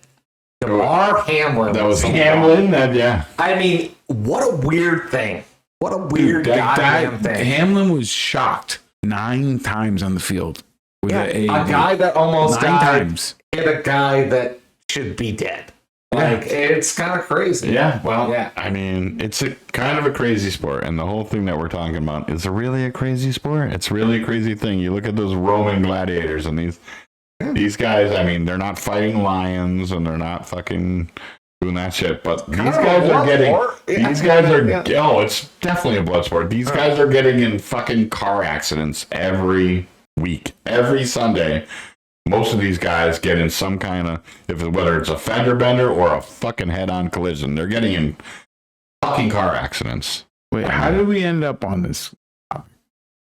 S3: DeMar Hamlin?
S5: That was Hamlin. Yeah.
S3: I mean, what a weird thing. What a weird goddamn thing.
S4: Hamlin was shocked 9 times on the field. With
S3: a guy that almost
S4: 9
S3: died
S4: times.
S3: And a guy that should be dead. Like, it's kind of crazy.
S5: Yeah, well, I mean, it's a kind of a crazy sport, and the whole thing that we're talking about is really a crazy sport. It's really a crazy thing. You look at those Roman gladiators, and these guys, I mean, they're not fighting lions, and they're not fucking doing that shit, but these guys are getting, it's definitely a blood sport. These guys are getting in fucking car accidents every week, every Sunday. Most of these guys get in some kind of, whether it's a fender bender or a fucking head-on collision, they're getting in fucking car accidents.
S4: Wait, how did we end up on this?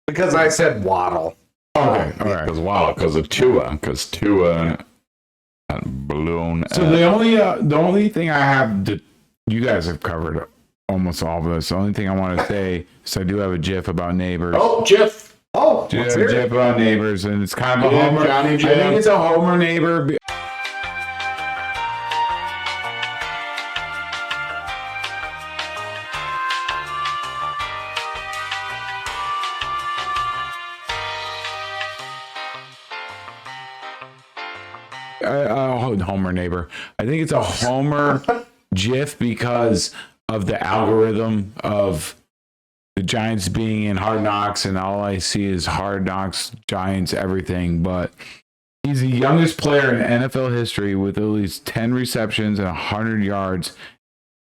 S3: Because I said Waddle.
S5: Okay, all right. Because of Tua. Because Tua Blown.
S4: So the only thing I have that you guys have covered almost all of this. The only thing I want to say is I do have a GIF about neighbors.
S5: Oh, GIF.
S3: Oh,
S4: Do you
S3: let's
S4: have a
S3: hear it.
S4: GIF about neighbors, and it's kind of a
S5: Yeah,
S4: Homer.
S5: Johnny
S4: I
S5: Jam.
S4: think it's a Homer neighbor. Homer neighbor. I think it's a Homer GIF because of the algorithm of the Giants being in Hard Knocks, and all I see is Hard Knocks, Giants, everything. But he's the youngest player in NFL history with at least 10 receptions and 100 yards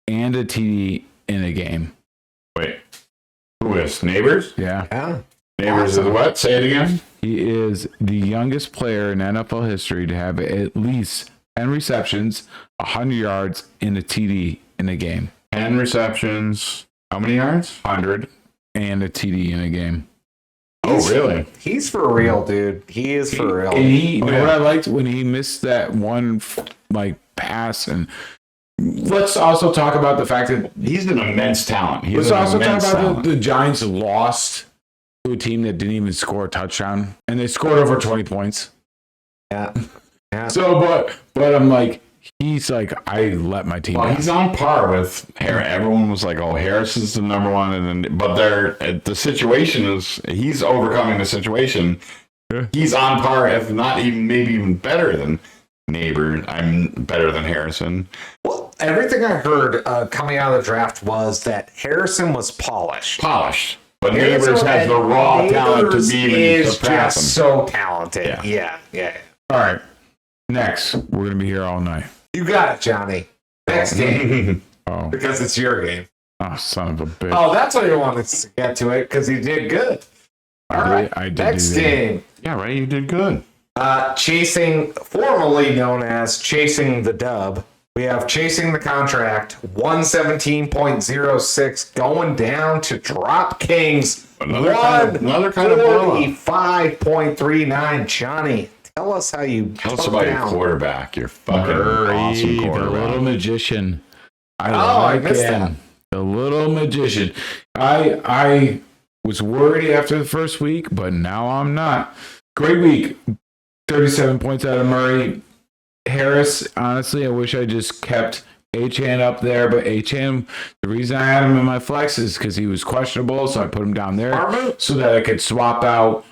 S4: and a TD in a game.
S5: Wait. Who is? Neighbors?
S4: Yeah.
S3: Yeah.
S5: Neighbors is what? Say it again.
S4: He is the youngest player in NFL history to have at least 10 receptions, 100 yards, and a TD in a game.
S5: 10 receptions. How many yards?
S4: 100 and a TD in a game.
S5: Oh, really?
S3: He's for real, dude. He is for real.
S4: And he,
S5: Oh,
S4: you know
S5: yeah.
S4: what I liked when he missed that one pass. And let's also talk about the fact that
S5: He's an immense talent. He's
S4: let's
S5: an
S4: also talk
S5: immense
S4: about
S5: talent.
S4: the Giants lost to a team that didn't even score a touchdown, and they scored over 20 points.
S3: Yeah. Yeah.
S4: So, but I'm like, he's like, I let my team
S5: Well,
S4: down.
S5: he's on par with Harris. Everyone was like, "Oh, Harris is the number one," and then, but the situation is he's overcoming the situation.
S4: Yeah.
S5: He's on par, if not even maybe even better than Neighbor. I'm better than Harrison.
S3: Well, everything I heard coming out of the draft was that Harrison was polished.
S5: But Neighbors has the raw talent to be even
S3: is
S5: surpass
S3: just
S5: him.
S3: so talented.
S5: Yeah.
S3: Yeah.
S4: All right. Next, we're gonna be here all night.
S3: You got it, Johnny. Next game,
S4: Oh,
S3: because it's your game.
S4: son of a bitch!
S3: Oh, that's why you wanted to get to it, because you did good. All right.
S4: I did
S3: Next
S4: do that.
S3: game.
S5: Yeah, right. You did good.
S3: Formerly known as Chasing the Dub. We have Chasing the Contract, 117.06, going down to Drop Kings,
S5: Another kind of blow-up.
S3: 145.39. Johnny, tell us how you
S5: Tell us
S3: took
S5: about your
S3: down.
S5: quarterback. Your fucking
S4: Murray,
S5: awesome
S4: the little
S5: quarterback.
S4: magician. I
S3: I missed
S4: him.
S3: that.
S4: The little magician. I was worried after the first week, but now I'm not. Great week. 37 points out of Murray. Harris, honestly, I wish I just kept Achane up there, but Achane, the reason I had him in my flex is because he was questionable, so I put him down there so that I could swap out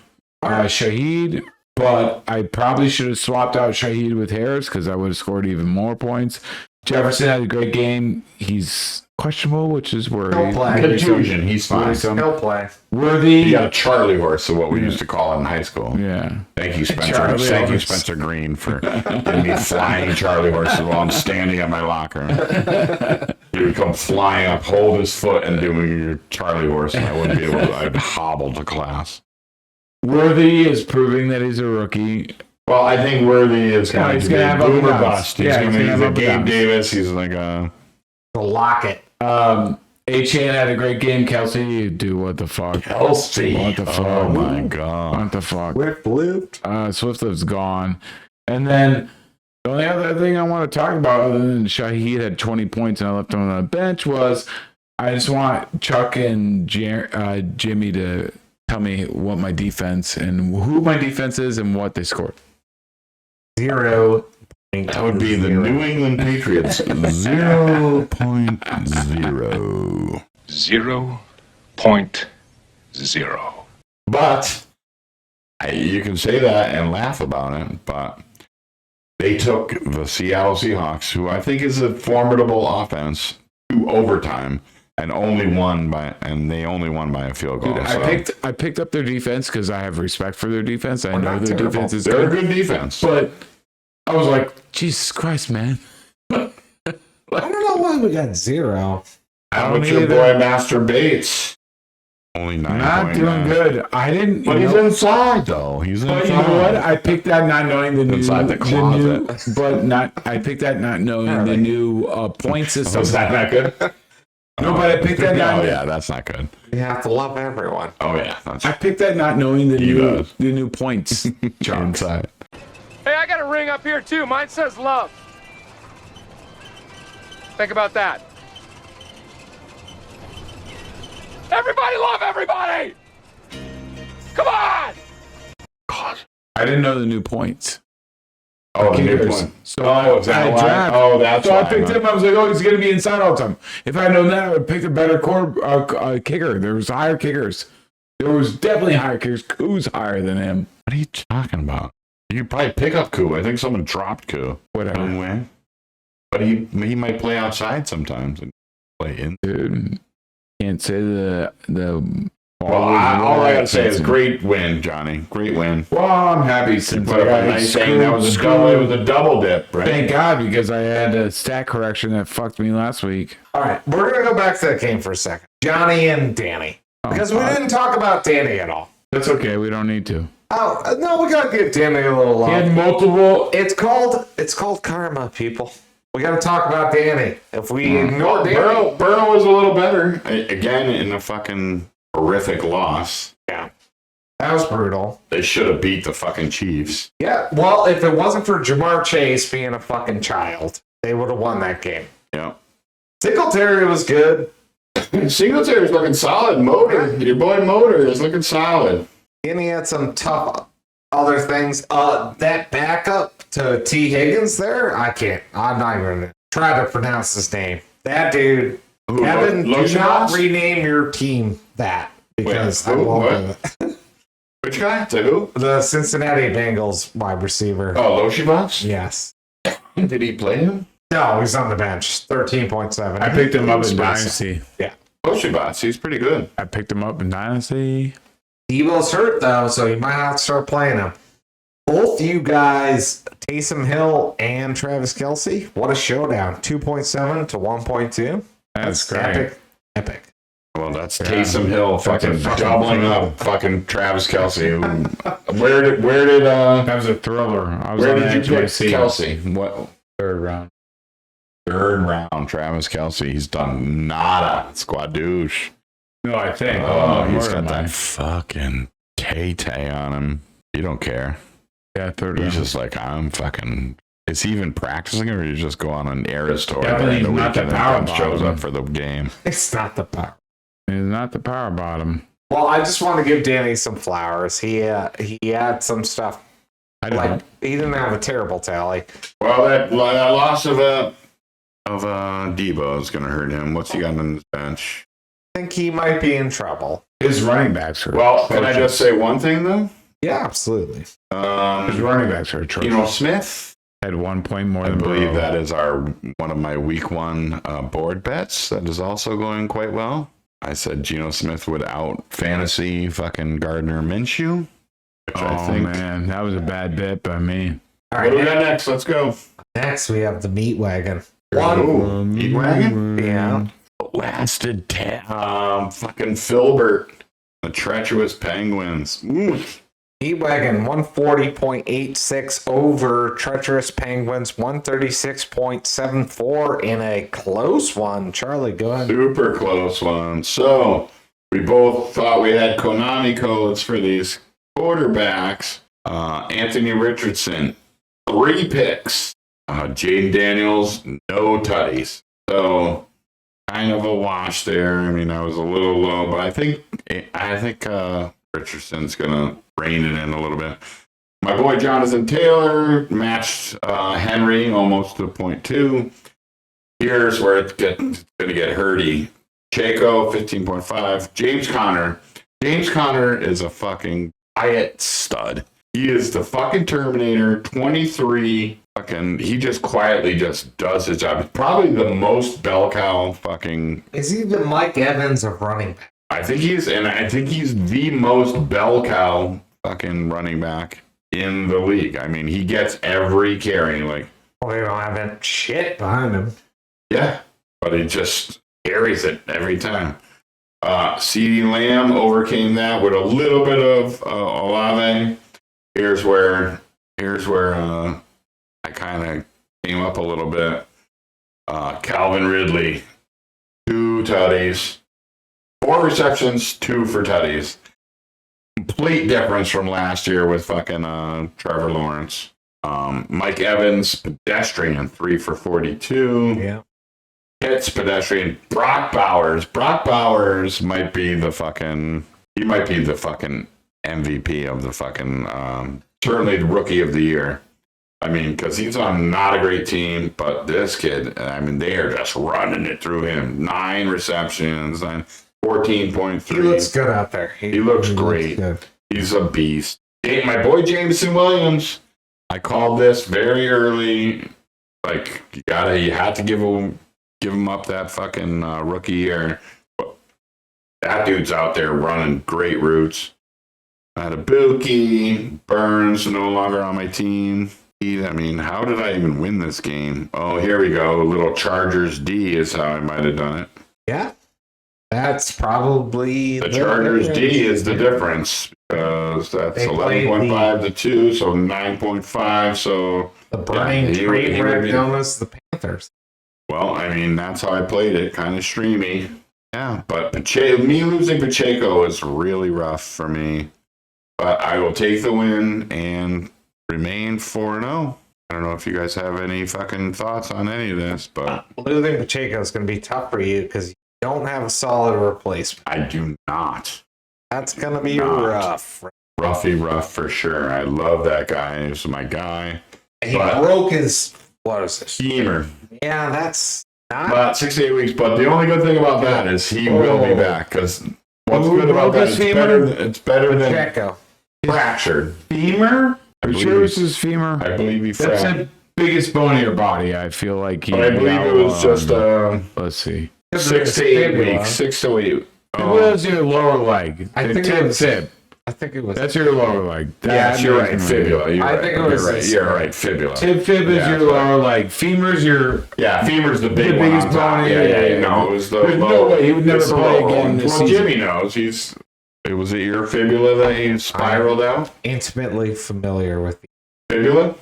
S4: Shaheed. But I probably should have swapped out Shaheed with Harris because I would have scored even more points. Jefferson had a great game. He's questionable, which is worried.
S3: He'll play.
S5: Contusion. He's fine.
S3: He'll play.
S4: Worthy.
S5: He got a Charlie horse, so what we used to call it in high school.
S4: Yeah.
S5: Thank you, Spencer.
S4: Charlie
S5: Thank you,
S4: horse.
S5: Spencer Green, for giving me flying Charlie horses while I'm standing at my locker. He would come flying up, hold his foot, and do your Charlie horse, and I wouldn't be able to. I'd hobble to class.
S4: Worthy is proving that he's a rookie.
S5: Well, I think Worthy is going
S4: he's
S5: to be
S4: gonna
S5: a
S4: have up and
S5: boomer
S4: downs.
S5: bust. He's
S4: Yeah,
S5: going
S4: he's
S5: to
S4: gonna
S5: be
S4: have up
S5: a
S4: and
S5: Gabe
S4: downs.
S5: Davis. He's like a.
S3: The locket.
S4: Achane had a great game. Kelsey, do what the fuck?
S5: Kelsey.
S4: What the fuck?
S5: Oh my god.
S4: What the fuck?
S3: Lift.
S4: Swiftlift's gone. And then the only other thing I want to talk about, other than Shaheed had 20 points and I left him on the bench, was I just want Chuck and Jimmy to tell me what my defense and who my defense is and what they scored.
S3: 0.
S5: That would be the New England Patriots. 0.0.
S9: 0.0.
S5: But you can say that and laugh about it, but they took the Seattle Seahawks, who I think is a formidable offense, to overtime and they only won by a field goal.
S4: Dude,
S5: So
S4: I picked up their defense because I have respect for their defense. I know
S3: not
S4: their
S3: terrible.
S4: defense is
S5: they're a
S4: good,
S5: good defense.
S4: but I was like, Jesus Christ, man.
S3: I don't know why we got 0.
S5: How
S4: don't
S5: about your
S4: either.
S5: boy Master Bates? Only 9.
S4: Not doing good. I didn't.
S5: But
S4: you
S5: he's
S4: know,
S5: inside though. He's
S4: but
S5: inside.
S4: you know what? I picked that not knowing the new,
S5: Inside the closet.
S4: but not. I picked that not knowing the new point system.
S5: Was that not good?
S4: No, but I picked that not.
S5: Oh yeah, that's not good.
S3: You have to love everyone.
S5: Oh yeah, that's
S4: I picked that not knowing the
S5: He does.
S4: new points chart.
S5: inside.
S6: Hey, I got a ring.
S11: thing up here too. Mine says love. Think about that. Everybody love everybody! Come on!
S4: I didn't know the new points.
S5: Oh, the new
S4: Kickers.
S5: point.
S4: So
S5: Oh, is that
S4: I
S5: why?
S4: draft-
S5: Oh, that's
S4: so
S5: why.
S4: I picked him. I was like, oh, he's going to be inside all the time. If I had known that, I would have picked a better kicker. There was higher kickers. There was definitely higher kickers. Koo's higher than him.
S5: What are you talking about? You could probably pick up Koo. I think someone dropped Koo.
S4: Whatever.
S5: Don't win. But he might play outside sometimes and play in.
S4: Dude, can't say the.
S5: Well, all I gotta say is great win, Johnny. Great win.
S4: Well, I'm happy
S5: You
S4: since
S5: put up a nice thing. That was a double. It was a double dip, right?
S4: Thank God, because I had a stat correction that fucked me last week.
S3: All right, we're going to go back to the game for a second. Johnny and Danny. Because we didn't talk about Danny at all.
S4: That's okay. We don't need to.
S3: Oh, no, we got to give Danny a little love.
S4: He had multiple.
S3: It's called karma, people. We got to talk about Danny. If we ignore Danny.
S5: Burrow was a little better. Again, in a fucking horrific loss.
S3: Yeah. That was brutal.
S5: They should have beat the fucking Chiefs.
S3: Yeah, well, if it wasn't for Jamar Chase being a fucking child, they would have won that game.
S5: Yeah.
S3: Singletary was good.
S5: Singletary's looking solid. Motor. Your boy Motor is looking solid.
S3: And he had some tough other things. That backup to T. Higgins there, I'm not even going to try to pronounce his name. That dude, Kevin, do not rename your team that. Because I won't do it.
S5: Which guy? To who?
S3: The Cincinnati Bengals wide receiver.
S5: Oh, Loshibas?
S3: Yes.
S5: Did he play him?
S3: No, he's on the bench. 13.7.
S4: I picked him up in Dynasty.
S3: Yeah.
S5: Loshibas, he's pretty good.
S4: I picked him up in Dynasty.
S3: Devo's hurt, though, so you might have to start playing him. Both you guys, Taysom Hill and Travis Kelce, what a showdown. 2.7 to 1.2.
S4: That's great.
S3: Epic.
S5: Well, that's Taysom Hill fucking doubling up fucking Travis Kelce. Where did
S4: that was a thriller. I was
S5: where
S4: on
S5: did you pick
S4: HYC.
S5: Kelce? What
S4: Third round.
S5: third round? Travis Kelce. He's done nada. Squadouche.
S4: No, I think.
S5: Oh, he's got that fucking tay on him. You don't care.
S4: Yeah, third
S5: He's
S4: round.
S5: just like, I'm fucking. Is he even practicing, or you just go on an Eras tour
S4: Definitely
S5: during the
S4: not the
S5: weekend
S4: power
S5: and shows
S4: bottom.
S5: up for the game?
S3: It's not the power.
S4: He's not the power bottom.
S3: Well, I just want to give Danny some flowers. He had some stuff.
S4: I don't know.
S3: He didn't have a terrible tally.
S5: Well, that loss of Debo is going to hurt him. What's he got on his bench?
S3: I think he might be in trouble.
S4: His running backs are.
S5: Well, can I just say one thing though?
S3: Yeah, absolutely.
S4: His running backs are atrocious.
S5: Geno Smith
S4: Had 1 point more
S5: I
S4: than
S5: believe
S4: Burrow.
S5: that is one of my week one board bets. That is also going quite well. I said Geno Smith would out fantasy fucking Gardner Minshew. Which I think.
S4: Man, that was a bad bet by me.
S3: All
S5: What do we
S3: right,
S5: got next? Let's go.
S3: next we have the meat wagon.
S5: Ooh, Meat Wagon?
S3: Yeah.
S5: Lasted fucking Filbert. The treacherous Penguins. Ooh.
S3: Meat wagon 140.86 over treacherous Penguins 136.74 in a close one. Charlie, go ahead.
S5: Super close one. So we both thought we had Konami codes for these quarterbacks. Anthony Richardson, 3 picks. Jaden Daniels, no tutties. So kind of a wash there. I mean, I was a little low, but I think Richardson's gonna rein it in a little bit. My boy Jonathan Taylor matched Henry almost to 0.2. Here's where it's gonna get hurty. Chaco 15.5. James Conner. James Conner is a fucking quiet stud. He is the fucking Terminator. 23. Fucking. He just quietly just does his job. Probably the most bell cow fucking.
S3: Is he the Mike Evans of running back?
S5: I think he's the most bell cow fucking running back in the league. I mean, he gets every carry. Like,
S3: Well, they don't have that shit behind him.
S5: yeah, but he just carries it every time. CeeDee Lamb overcame that with a little bit of Olave. Here's where I kind of came up a little bit. Calvin Ridley, 2 tutties. 4 receptions, 2 for tutties. Complete difference from last year with fucking Trevor Lawrence. Mike Evans, pedestrian, 3 for 42.
S3: Yeah.
S5: Pitts, pedestrian. Brock Bowers. Brock Bowers might be the fucking MVP of the fucking, certainly the rookie of the year. I mean, because he's on not a great team, but this kid, I mean, they are just running it through him. 9 receptions, 14.3.
S3: He looks good out there.
S5: He looks great. He's a beast. Hey, my boy Jameson Williams. I called this very early. Like, you had to give him up that fucking rookie year. But that dude's out there running great routes. Atabuki, Burns no longer on my team. I mean, how did I even win this game? Oh, here we go. Little Chargers D is how I might have done it.
S3: Yeah. That's probably
S5: the Chargers D is the difference because that's 11.5 to 2, so 9.5. So
S3: the burning train wreck known as the Panthers.
S5: Well, I mean, that's how I played it, kind of streamy. Yeah, but me losing Pacheco is really rough for me. But I will take the win and remain 4-0. I don't know if you guys have any fucking thoughts on any of this, but
S3: losing Pacheco is going to be tough for you because you don't have a solid replacement.
S5: I do not.
S3: That's going to be rough.
S5: Rough for sure. I love that guy. He's my guy.
S3: He broke his
S5: femur.
S3: Yeah, that's not.
S5: But 6 to 8 weeks. But the only good thing about that is he will be back. Because what's good about that? It's better than
S3: Pacheco.
S5: Fractured
S4: femur. Are you sure it was his femur?
S5: I believe he fractured.
S4: That's the biggest bone of your body. I feel like he.
S5: But I believe it was just
S4: let's see,
S5: 6 to 8 weeks. 6 to 8.
S4: It was your lower leg.
S3: I think it was
S4: tip.
S3: I think it was.
S4: That's your lower leg.
S5: Yes, you're right. Fibula.
S3: I think it was.
S5: You're right. Fibula.
S4: Tib fib is your lower leg. Femur's your.
S5: Femur's the big one.
S4: biggest bone.
S5: Yeah. No, it was the.
S4: There's no way he would never play again this season.
S5: Jimmy knows. It was your fibula that he spiraled out.
S3: Intimately familiar with the
S5: fibula.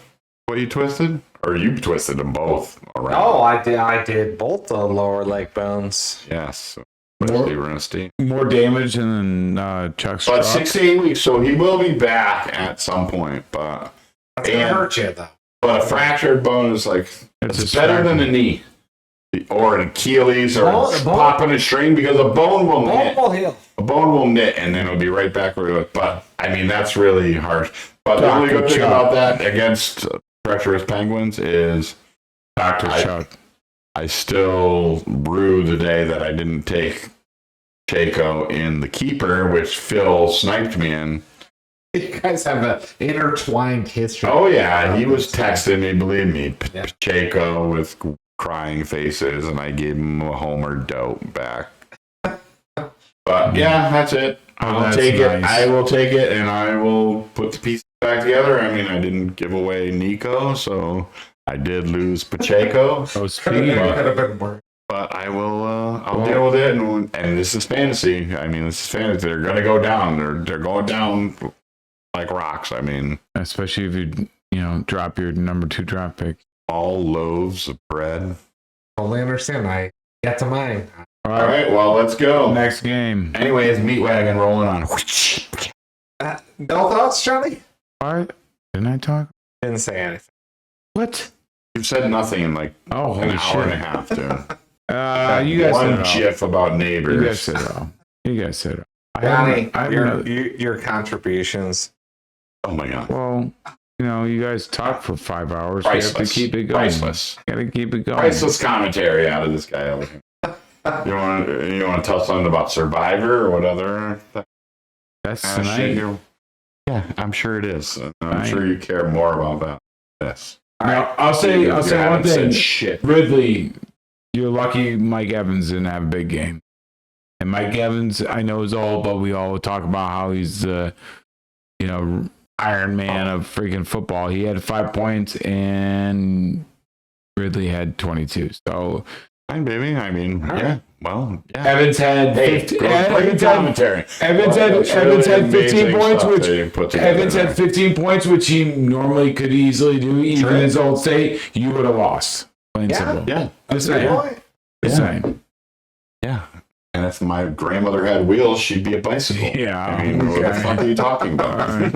S5: What you twisted, or you twisted them both around?
S3: Oh, I did both the lower leg bones.
S5: Yes. Especially Rusty.
S4: More damage than Chuck's.
S5: But 6 to 8 weeks, so he will be back at some point. But
S3: that's gonna hurt you though.
S5: But a fractured bone is like it's better than a knee or an Achilles or popping a string because a bone will knit.
S3: Heal.
S5: A bone will knit and then it'll be right back where it was. But I mean that's really harsh. But the only good thing about that against treacherous Penguins is
S4: Dr. Chuck.
S5: I still rue the day that I didn't take Chaco in the keeper, which Phil sniped me in.
S3: You guys have an intertwined history.
S5: Oh, yeah. He was texting me, believe me, Chaco with crying faces, and I gave him a Homer dope back. But, yeah, that's it. I'll take it. I will take it, and I will put the pieces back together. I mean, I didn't give away Nico, so I did lose Pacheco. But I will. I'll deal with it, and this is fantasy. I mean, this is fantasy. They're gonna go down. They're going down like rocks. I mean,
S4: especially if you drop your number 2 draft pick.
S5: All loaves of bread.
S3: Totally understand. I get to mine.
S5: All right. Well, let's go.
S4: Next game.
S5: Anyways, meat wagon rolling on.
S3: No thoughts, Johnny?
S4: What? Didn't I talk?
S3: Didn't say anything.
S4: What?
S5: You've said nothing in like an hour and a half, dude.
S4: You guys
S5: one GIF about neighbors.
S4: You guys said it all. You guys said it.
S3: Johnny, your contributions.
S5: Oh my god.
S4: Well, you guys talk for 5 hours.
S5: Priceless.
S4: We have to keep it going.
S5: Priceless.
S4: Gotta keep it going.
S5: Priceless commentary out of this guy over here. You want to tell something about Survivor or what other?
S4: That's tonight.
S5: Yeah, I'm sure it is. I'm sure you care more about that. Yes.
S4: Now, I'll say one thing. Ridley, you're lucky Mike Evans didn't have a big game. And Mike Evans, I know is old, but we all talk about how he's the, Iron Man of freaking football. He had 5 points and Ridley had 22. So,
S5: fine, baby. I mean, yeah. Well, yeah.
S4: Evans had 15. Evans had 15 points, Evans had 15 points, which he normally could easily do. Even in his old state, you would have lost. Plain simple.
S5: Yeah.
S4: That's the same.
S5: Yeah. And if my grandmother had wheels, she'd be a bicycle.
S4: Yeah.
S5: I mean, what the fuck are you talking about?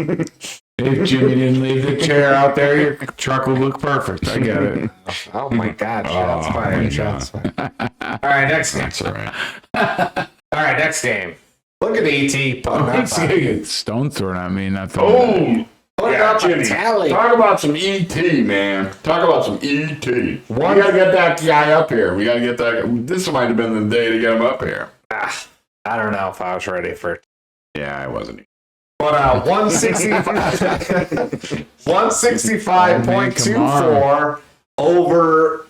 S4: If Jimmy didn't leave the chair out there, your truck would look perfect. I get it.
S3: Oh my God, shots fired. Shots fired. All right, next game.
S5: That's all right.
S3: All right, next game. Look at ET.
S4: Let's get stone thrown at me. Not throwing.
S5: Oh,
S3: What
S5: yeah,
S3: about the
S5: Jimmy.
S3: tally?
S5: Talk about some ET, man. Talk about some ET. We gotta get that guy up here. We gotta get that. This might have been the day to get him up here.
S3: I don't know if I was ready for it.
S5: Yeah, I wasn't.
S3: But 165.24 over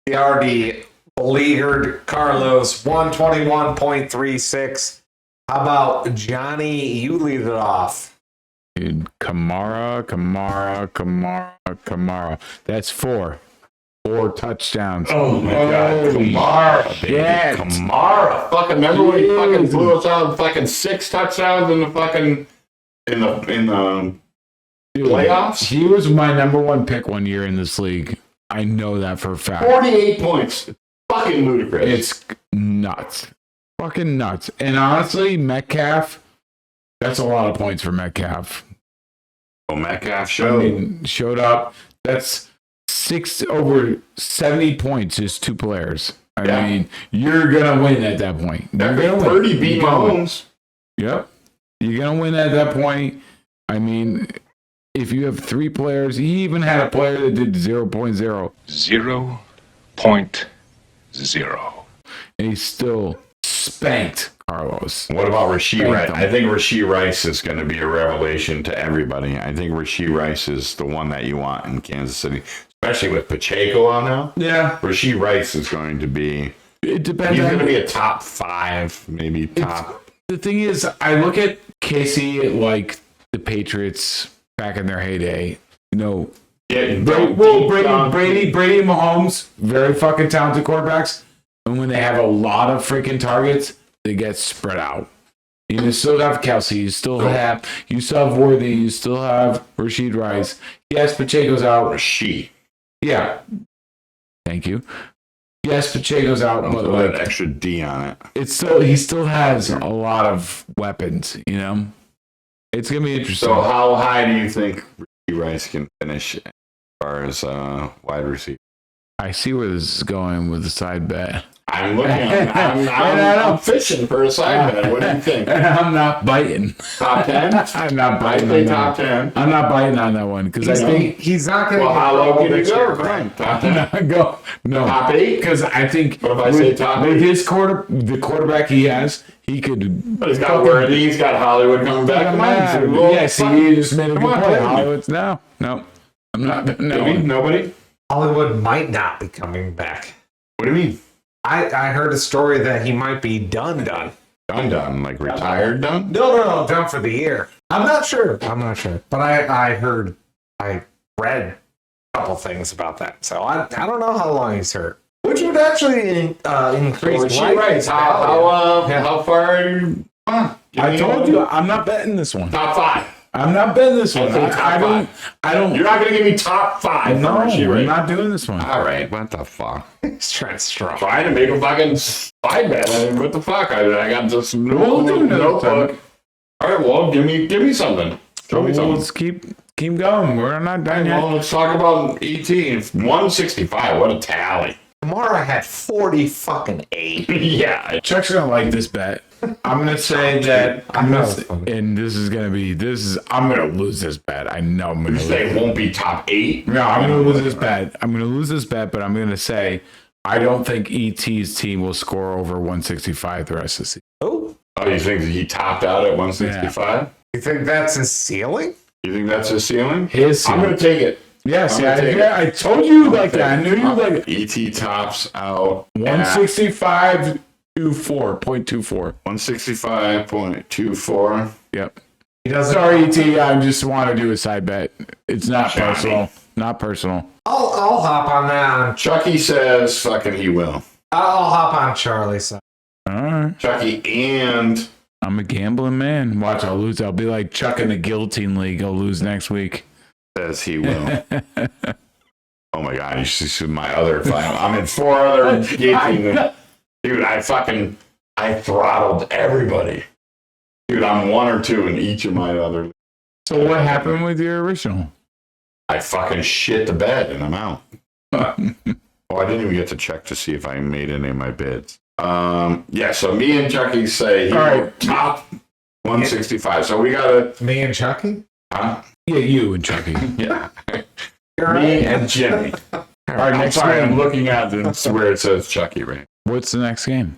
S3: the already beleaguered Carlos, 121.36. How about Johnny? You lead it off.
S4: Dude, Kamara. That's 4. 4 touchdowns.
S5: Oh my God, Kamara, baby,
S4: shit.
S5: Kamara. Fucking remember when he fucking blew us out? Fucking 6 touchdowns in the fucking in the
S4: Dude,
S5: playoffs.
S4: He was my number 1 pick one year in this league. I know that for a fact.
S5: 48 points. Fucking ludicrous.
S4: It's nuts. Fucking nuts. And honestly, Metcalf, that's a lot of points for Metcalf.
S5: Oh, Metcalf showed.
S4: Showed up. That's over 70 points, just 2 players. I mean, you're going to win at that point. You're going to
S5: Purdy beat Mahomes.
S4: Yep. You're going to win at that point. I mean, if you have 3 players, he even had a player that did 0.0.
S9: 0.0.
S4: And he still spanked Carlos.
S5: What about Rashee Rice?
S4: them.
S5: I think Rashee Rice is going to be a revelation to everybody. I think Rashee Rice is the one that you want in Kansas City, especially with Pacheco on now.
S4: Yeah.
S5: Rashee Rice is going to be.
S4: It depends.
S5: He's
S4: on
S5: going to be a top 5, maybe top.
S4: The thing is, I look at Casey like the Patriots back in their heyday. You know, Brady and Mahomes, very fucking talented quarterbacks. And when they have a lot of freaking targets, they get spread out. You still have Kelsey, you still have Worthy, you still have Rashee Rice. Yes, Pacheco's out.
S5: Rashee.
S4: Yeah. Thank you. Yes, Pacheco's out,
S5: Don't
S4: but
S5: put
S4: like
S5: that extra D on it.
S4: he still has a lot of weapons, you know? It's gonna be interesting.
S5: So how high do you think Rashee Rice can finish as far as wide receiver?
S4: I see where this is going with the side bet.
S5: I'm looking. I'm fishing for a side bet. What do you think?
S4: And I'm not biting.
S5: Top 10?
S4: I'm not biting.
S5: I think top 10.
S4: I'm not biting on that one because I think
S3: he's not going to.
S5: Well, how low can you go? Top 10?
S4: No.
S5: Top 8?
S4: Because I think
S5: what if I say top 8?
S4: With the quarterback he has, he could.
S5: But he's got Worthy. He's got Hollywood coming back. Come on.
S4: Yes, he just made a good point. Hollywood's no. I'm not. No.
S5: Nobody?
S3: Hollywood might not be coming back.
S5: What do you mean?
S3: I heard a story that he might be done.
S5: Done, like retired done?
S3: No, done for the year. I'm not sure. But I read a couple things about that. So I don't know how long he's hurt. Which would actually increase
S5: Rashee Rice. How far are you?
S4: I told you, I'm not betting this one.
S5: Top 5.
S4: I'm not betting this one.
S5: I don't. You're not going to give me top 5.
S4: No,
S5: Rashee Rice.
S4: I'm not doing this one.
S5: All right. What the fuck?
S3: He's trying to straw.
S5: Trying to make a fucking side bet. I mean, what the fuck? I got this
S4: We'll do
S5: notebook. All right. Well, give me something. Show me something.
S4: Let's keep going. We're not done yet.
S5: Well, let's talk about ET. 165. What a tally.
S3: Tomorrow had 40 fucking 8.
S5: Yeah.
S4: Chuck's gonna like this bet. I'm gonna say that I'm gonna lose this bet. I know I'm gonna lose.
S5: Say it won't be top 8.
S4: No, I'm gonna lose this bet. I'm gonna lose this bet, but I'm gonna say I don't think ET's team will score over 165 the rest of the season.
S5: Oh, you think he topped out at 165?
S3: Yeah. You think that's his ceiling?
S5: You think that's his ceiling?
S4: His ceiling.
S5: I'm gonna take it.
S4: Yes, I told you like that. I knew you like
S5: it. ET tops out
S4: 165.24.
S5: 165.24.
S4: Yep. Sorry, ET. I just want to do a side bet. It's not personal. Not personal.
S3: I'll hop on that.
S5: Chucky says fucking he will.
S3: I'll hop on Charlie's side.
S4: All right.
S5: Chucky and
S4: I'm a gambling man. Watch, I'll lose. I'll be like Chuck in the guillotine league. I'll lose next week.
S5: Says he will. Oh my god, you should see my other five. I'm in 4 other guillotine. Dude, I throttled everybody. Dude, I'm 1 or 2 in each of my other.
S4: So what happened with your original?
S5: I fucking shit the bed and I'm out. I didn't even get to check to see if I made any of my bids. Yeah, so me and Chucky say he wrote top 165. So we got to...
S3: Me and Chucky?
S5: Huh?
S4: Yeah, you and Chucky.
S5: Yeah. Me and Jimmy. All right, next time I'm looking at this where it says Chucky, right?
S4: What's the next game?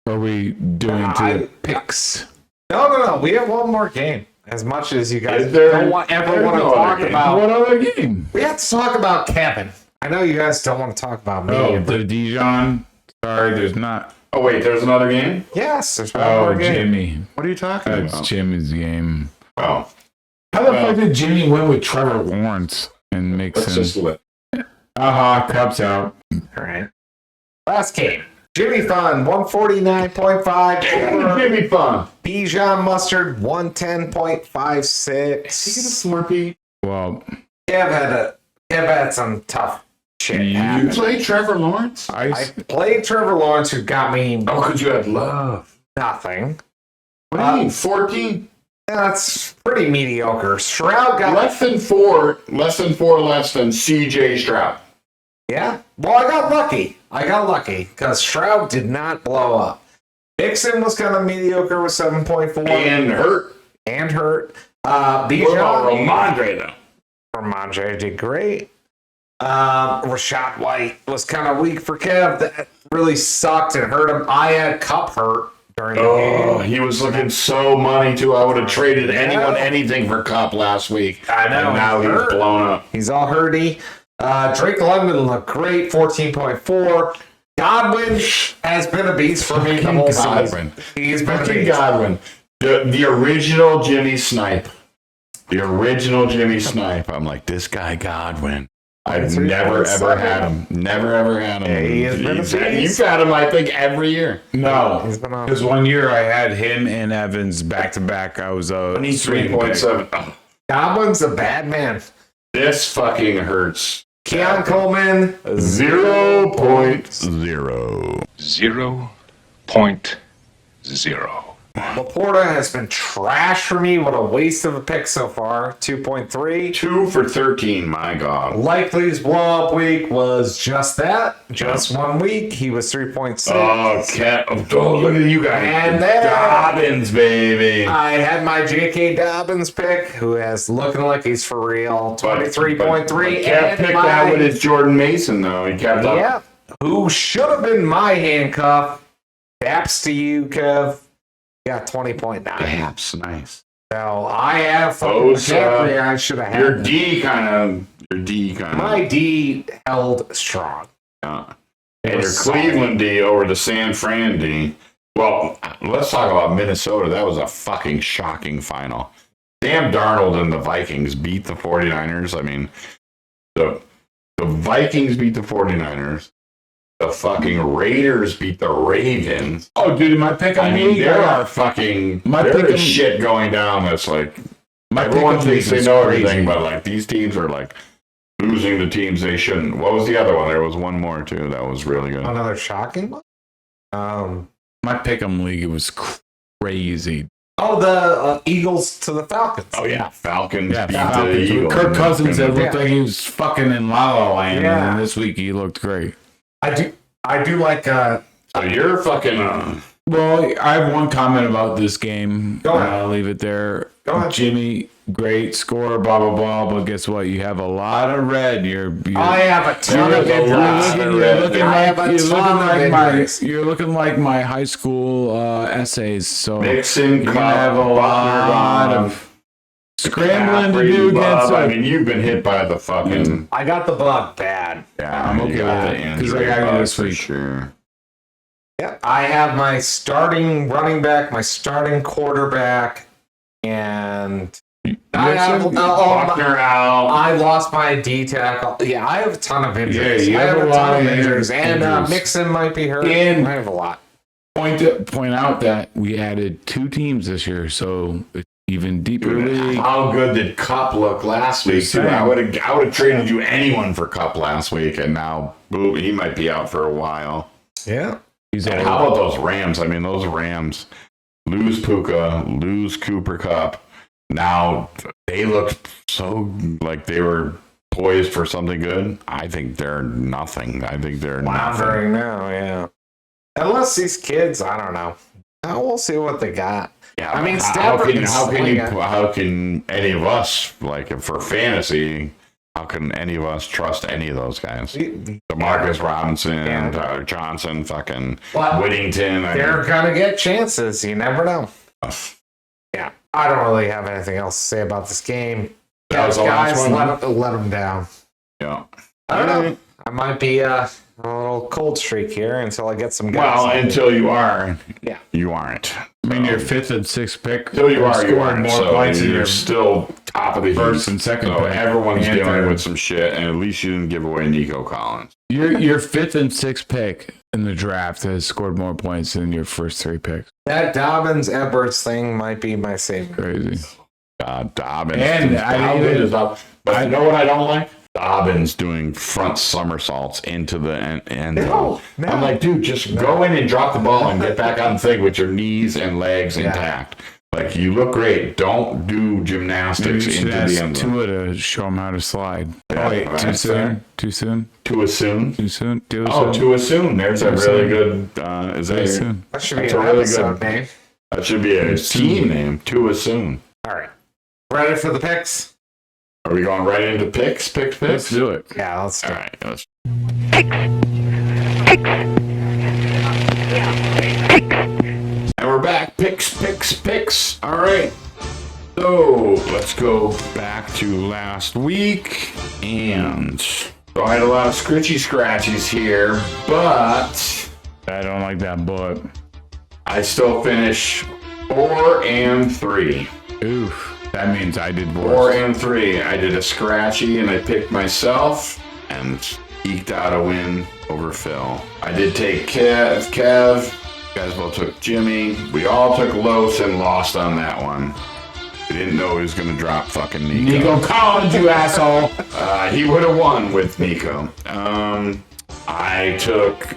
S4: Are we doing the picks?
S3: No. We have one more game. As much as you guys
S5: Is there-
S3: don't ever
S5: there's
S3: want to
S5: no
S3: talk
S5: other game.
S3: about.
S4: What other game?
S3: We have to talk about Kevin. I know you guys don't want to talk about me.
S4: Oh,
S3: but
S4: the Dijon. Sorry, there's not.
S5: Oh, wait, there's another game?
S3: yes, there's one
S4: Oh,
S3: more game.
S4: Jimmy.
S5: What are you talking
S4: That's
S5: about?
S4: Jimmy's game.
S5: Oh,
S4: How the fuck did Jimmy win with Trevor Lawrence and
S5: let's
S4: Mixon?
S5: just let...
S4: Cubs out.
S3: All right. Last game. Jimmy Fun, 149.5.
S5: Jimmy Fun.
S3: Bijan Mustard, 110.56.
S5: Slurpee.
S4: Well,
S3: Kev had some tough shit
S5: You
S3: happen.
S5: play Trevor Lawrence?
S3: I played Trevor Lawrence, who got me
S5: Oh, because you had love.
S3: nothing.
S5: What do you mean, 14?
S3: That's pretty mediocre. Stroud got
S5: Less than four less than CJ Stroud.
S3: Yeah. Well, I got lucky. Because Stroud did not blow up. Mixon was kind of mediocre with 7.4.
S5: And hurt.
S3: hurt.
S5: What about
S3: Bijan.
S5: Ramondre, though?
S3: Ramondre did great. Rashad White was kind of weak for Kev. That really sucked and hurt him. I had Cup hurt during the
S5: Oh,
S3: game.
S5: he was looking so money, too. I would have traded anyone anything for Cup last week.
S3: I know,
S5: And now
S3: he's
S5: he's
S3: hurt.
S5: blown up.
S3: He's all hurty. Drake London looked great, 14.4. Godwin has been a beast for me the whole season. He's been a
S5: Fucking
S3: beast.
S5: Godwin. The original Jimmy Snipe. The original Jimmy Snipe. I'm like, this guy Godwin. I've never ever had him. Never ever had him.
S3: Yeah, he has been a beast.
S5: You've had him, I think, every year.
S4: no.
S3: He's been on.
S4: Because one year I had him and Evans back to back. I was a
S5: 23.7. Oh,
S3: Godwin's a bad man.
S5: this fucking hurts.
S3: Keon Coleman,
S5: 0.0.
S9: 0.0.
S3: Laporta has been trash for me. What a waste of a pick so far. 2.3.
S5: 2 for 13, my God.
S3: Likely's blow up week was just that. Just 1 week. He was 3.6.
S5: Oh, look at you guys.
S3: And then-
S5: Dobbins, baby.
S3: I had my J.K. Dobbins pick, who is looking like he's for real. 23.3.
S5: Kev
S3: And
S5: picked
S3: my-
S5: that with his Jordan Mason, though. He kept up.
S3: Yeah. Who should have been my handcuff. Daps to you, Kev. Got 20.9.
S5: Perhaps, nice.
S3: So I have fucking
S5: Bosa,
S3: McCaffrey. I should have had
S5: Your
S3: him.
S5: D kind of.
S3: My D held strong.
S5: And
S3: It
S5: your
S3: was
S5: Cleveland D over the San Fran D. Well, let's talk about Minnesota. That was a fucking shocking final. Sam Darnold and the Vikings beat the 49ers. I mean, the Vikings beat the 49ers. The fucking Raiders beat the Ravens.
S4: Oh, dude, my pick on
S5: I mean,
S4: me.
S5: there are fucking there is shit going down that's like everyone thinks they know everything, but like these teams are like losing to teams they shouldn't. What was the other one? There was one more too that was really good.
S3: Another shocking one?
S4: My pick'em league was crazy.
S3: Oh, the Eagles to the Falcons.
S5: Oh yeah, Falcons beat the
S4: Falcons.
S5: Eagles.
S4: Kirk Cousins that looked like he was fucking in La La Land,
S3: Yeah.
S4: and this week he looked great.
S3: I do like
S5: So you're fucking.
S4: Well, I have one comment about this game.
S3: Go ahead.
S4: I'll leave it there.
S3: Go ahead.
S4: Jimmy, great score, blah blah blah. But guess what? You have a lot of red.
S3: I have a ton of injuries.
S4: You're looking like my high school essays. So
S5: Mixon,
S4: you're gonna have a lot of scrambling to do against.
S5: I mean, you've been hit by the fucking.
S3: I got the bug bad.
S5: Yeah,
S4: I'm okay
S5: you got
S4: with
S5: the
S4: it, 'cause I
S5: injury
S4: got you
S5: bug
S4: this
S5: for
S4: week.
S5: Sure.
S3: Yep. I have my starting running back, my starting quarterback, and
S5: Buckner out.
S3: I lost my D tackle. Yeah, I have a ton of injuries.
S4: Yeah, you
S3: I
S4: have
S3: have
S4: a
S3: a
S4: lot
S3: ton
S4: of
S3: of injuries. And
S4: injuries.
S3: Mixon might be hurt.
S4: And-
S3: I have a lot.
S4: Point out that we added 2 teams this year, so it's even deeper league.
S5: How good did Cup look last week? Too? I would have traded you anyone for Cup last week, and now boom, he might be out for a while.
S3: Yeah.
S4: He's
S5: And how about those Rams? I mean, those Rams lose Puka, lose Cooper Cup. Now they looked so like they were poised for something good. I think they're nothing. I think they're
S3: Floundering
S5: nothing.
S3: now, yeah. Unless these kids, I don't know. We'll see what they got.
S5: Yeah,
S3: I mean,
S5: how
S3: Stafford
S5: can any of us, like for fantasy, how can any of us trust any of those guys? DeMarcus Robinson, Johnson, fucking Whittington.
S3: They're gonna get chances. You never know. Yeah, I don't really have anything else to say about this game.
S5: That was the last one.
S3: Let them down.
S5: Yeah,
S3: I don't know. I might be a little cold streak here until I get some guys.
S5: Well, until you are,
S3: yeah,
S5: you aren't.
S4: I mean, your 5th and 6th pick.
S5: Until you are, you
S4: scored
S5: aren't.
S4: more
S5: So
S4: points than
S5: you're
S4: your
S5: still top of the
S4: first
S5: heap.
S4: and second
S5: So
S4: pick.
S5: everyone's
S4: And
S5: dealing
S4: third.
S5: with some shit, and at least you didn't give away Nico Collins.
S4: Your 5th and 6th pick in the draft has scored more points than your first 3 picks.
S3: that Dobbins Edwards thing might be my saving.
S4: Crazy.
S5: Dobbins.
S4: And
S5: Dobbins is up. But you know what I don't like? Dobbins doing front somersaults into the end zone.
S3: No.
S5: I'm like, dude, just go in and drop the ball and get back on the thing with your knees and legs intact. Like, you look great. Don't do
S4: Maybe
S5: gymnastics
S4: you should
S5: into
S4: ask
S5: the end zone.
S4: Tua to show him how to slide.
S5: Yeah,
S4: Wait, too
S5: that's
S4: soon?
S5: fair.
S4: Too soon?
S5: Too soon.
S4: Too soon? Too
S5: Oh,
S4: soon?
S5: too soon. There's a
S4: Too
S5: really
S4: soon.
S5: good. Is that
S4: Too
S5: your,
S4: soon.
S3: That should be
S5: That's
S3: an
S5: a really
S3: episode
S5: good-
S3: name.
S5: that should be a team name. Too soon.
S3: All right, ready for the picks?
S5: Are we going right into picks?
S4: Let's do it.
S3: Yeah, let's do
S5: All
S3: it.
S5: right. Let's. And we're back. Picks. All right. So let's go back to last week. And so I had a lot of scratchies here, but
S4: I don't like that, but
S5: I still finish 4-3.
S4: oof. That means I did
S5: 4
S4: worse.
S5: and 3. I did a scratchy and I picked myself and eked out a win over Phil. I did take Kev. You guys both took Jimmy. We all took Los and lost on that one. We didn't know he was going to drop fucking Nico.
S4: Nico Collins, you asshole.
S5: He would have won with Nico. I took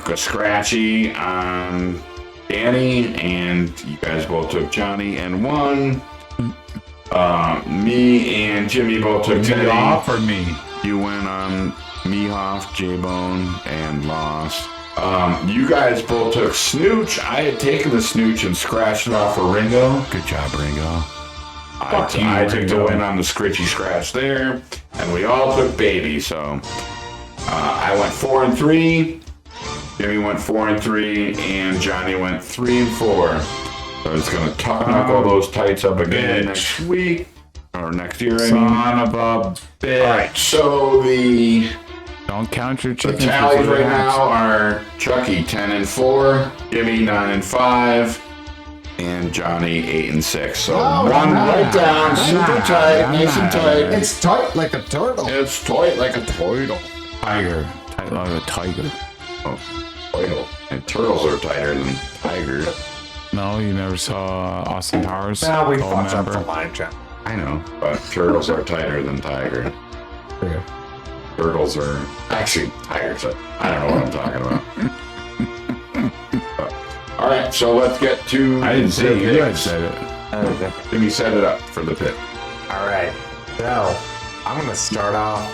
S5: a scratchy on Danny, and you guys both took Johnny and won. Me and Jimmy both took Teddy.
S4: Off or me?
S5: You went on Mehoff, J-Bone, and lost. You guys both took Snooch. I had taken the Snooch and scratched it off for Ringo. Good job, Ringo. I took the win on the scritchy scratch there, and we all took Baby. So I went 4-3. Jimmy went 4-3, and Johnny went 3-4. So it's gonna knock all those tights up again next week or next year.
S4: Son of a bitch.
S5: All right, so the
S4: Don't count your
S5: the
S4: chickens.
S5: tallies
S4: before
S5: right
S4: you hatch.
S5: now are Chucky 10-4, Jimmy 9-5, and Johnny 8-6. So one right down, super tight, nice and tight.
S3: It's tight like a turtle.
S5: It's tight like a turtle.
S4: Tiger. Tight like a tiger.
S5: Oh, turtle. And turtles are tighter than tigers.
S4: No, you never saw Austin Powers?
S3: Now we
S4: Gold
S3: fucked up
S4: member?
S3: the line, John.
S5: I know, but turtles are tighter than tiger.
S3: Yeah.
S5: Turtles are actually tigers. I don't know what I'm talking about. But, all right, so let's get to.
S4: I didn't say
S5: the
S4: you guys
S5: picks.
S4: said it.
S3: Okay.
S5: Jimmy set it up for the pick.
S3: All right. So I'm gonna start off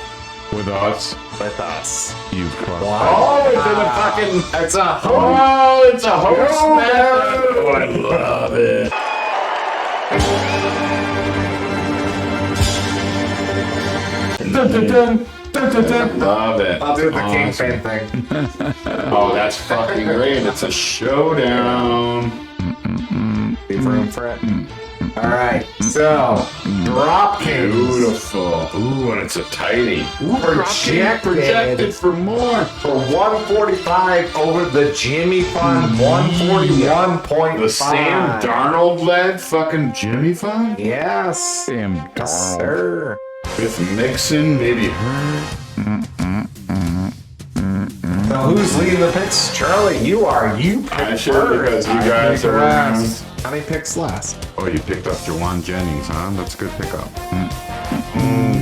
S4: With us,
S3: with us.
S4: you fuck.
S5: Oh, it's in a fucking.
S3: It's a
S5: Oh, it's a host method. Oh, I love it. Love it.
S3: I'll do the
S5: Awesome.
S3: kingpin thing.
S5: Oh, that's fucking great. It's a showdown.
S3: Leave room for it. All right. So DropKings.
S5: Beautiful. Ooh, and it's a tighty.
S3: Projected
S5: for more.
S3: for 145 over the Jimmy Fund 141.5.
S5: The Sam Darnold led fucking Jimmy Fund?
S3: Yes.
S4: Damn,
S3: Yes,
S4: Darnold.
S3: sir.
S5: With Mixon, maybe her.
S3: So who's leading the picks? Charlie, you are. You picked
S5: I should,
S3: first.
S5: because you
S3: I
S5: guys
S3: picked
S5: are
S3: last. Johnny picks last.
S5: Oh, you picked up Jawan Jennings, huh? That's a good pickup.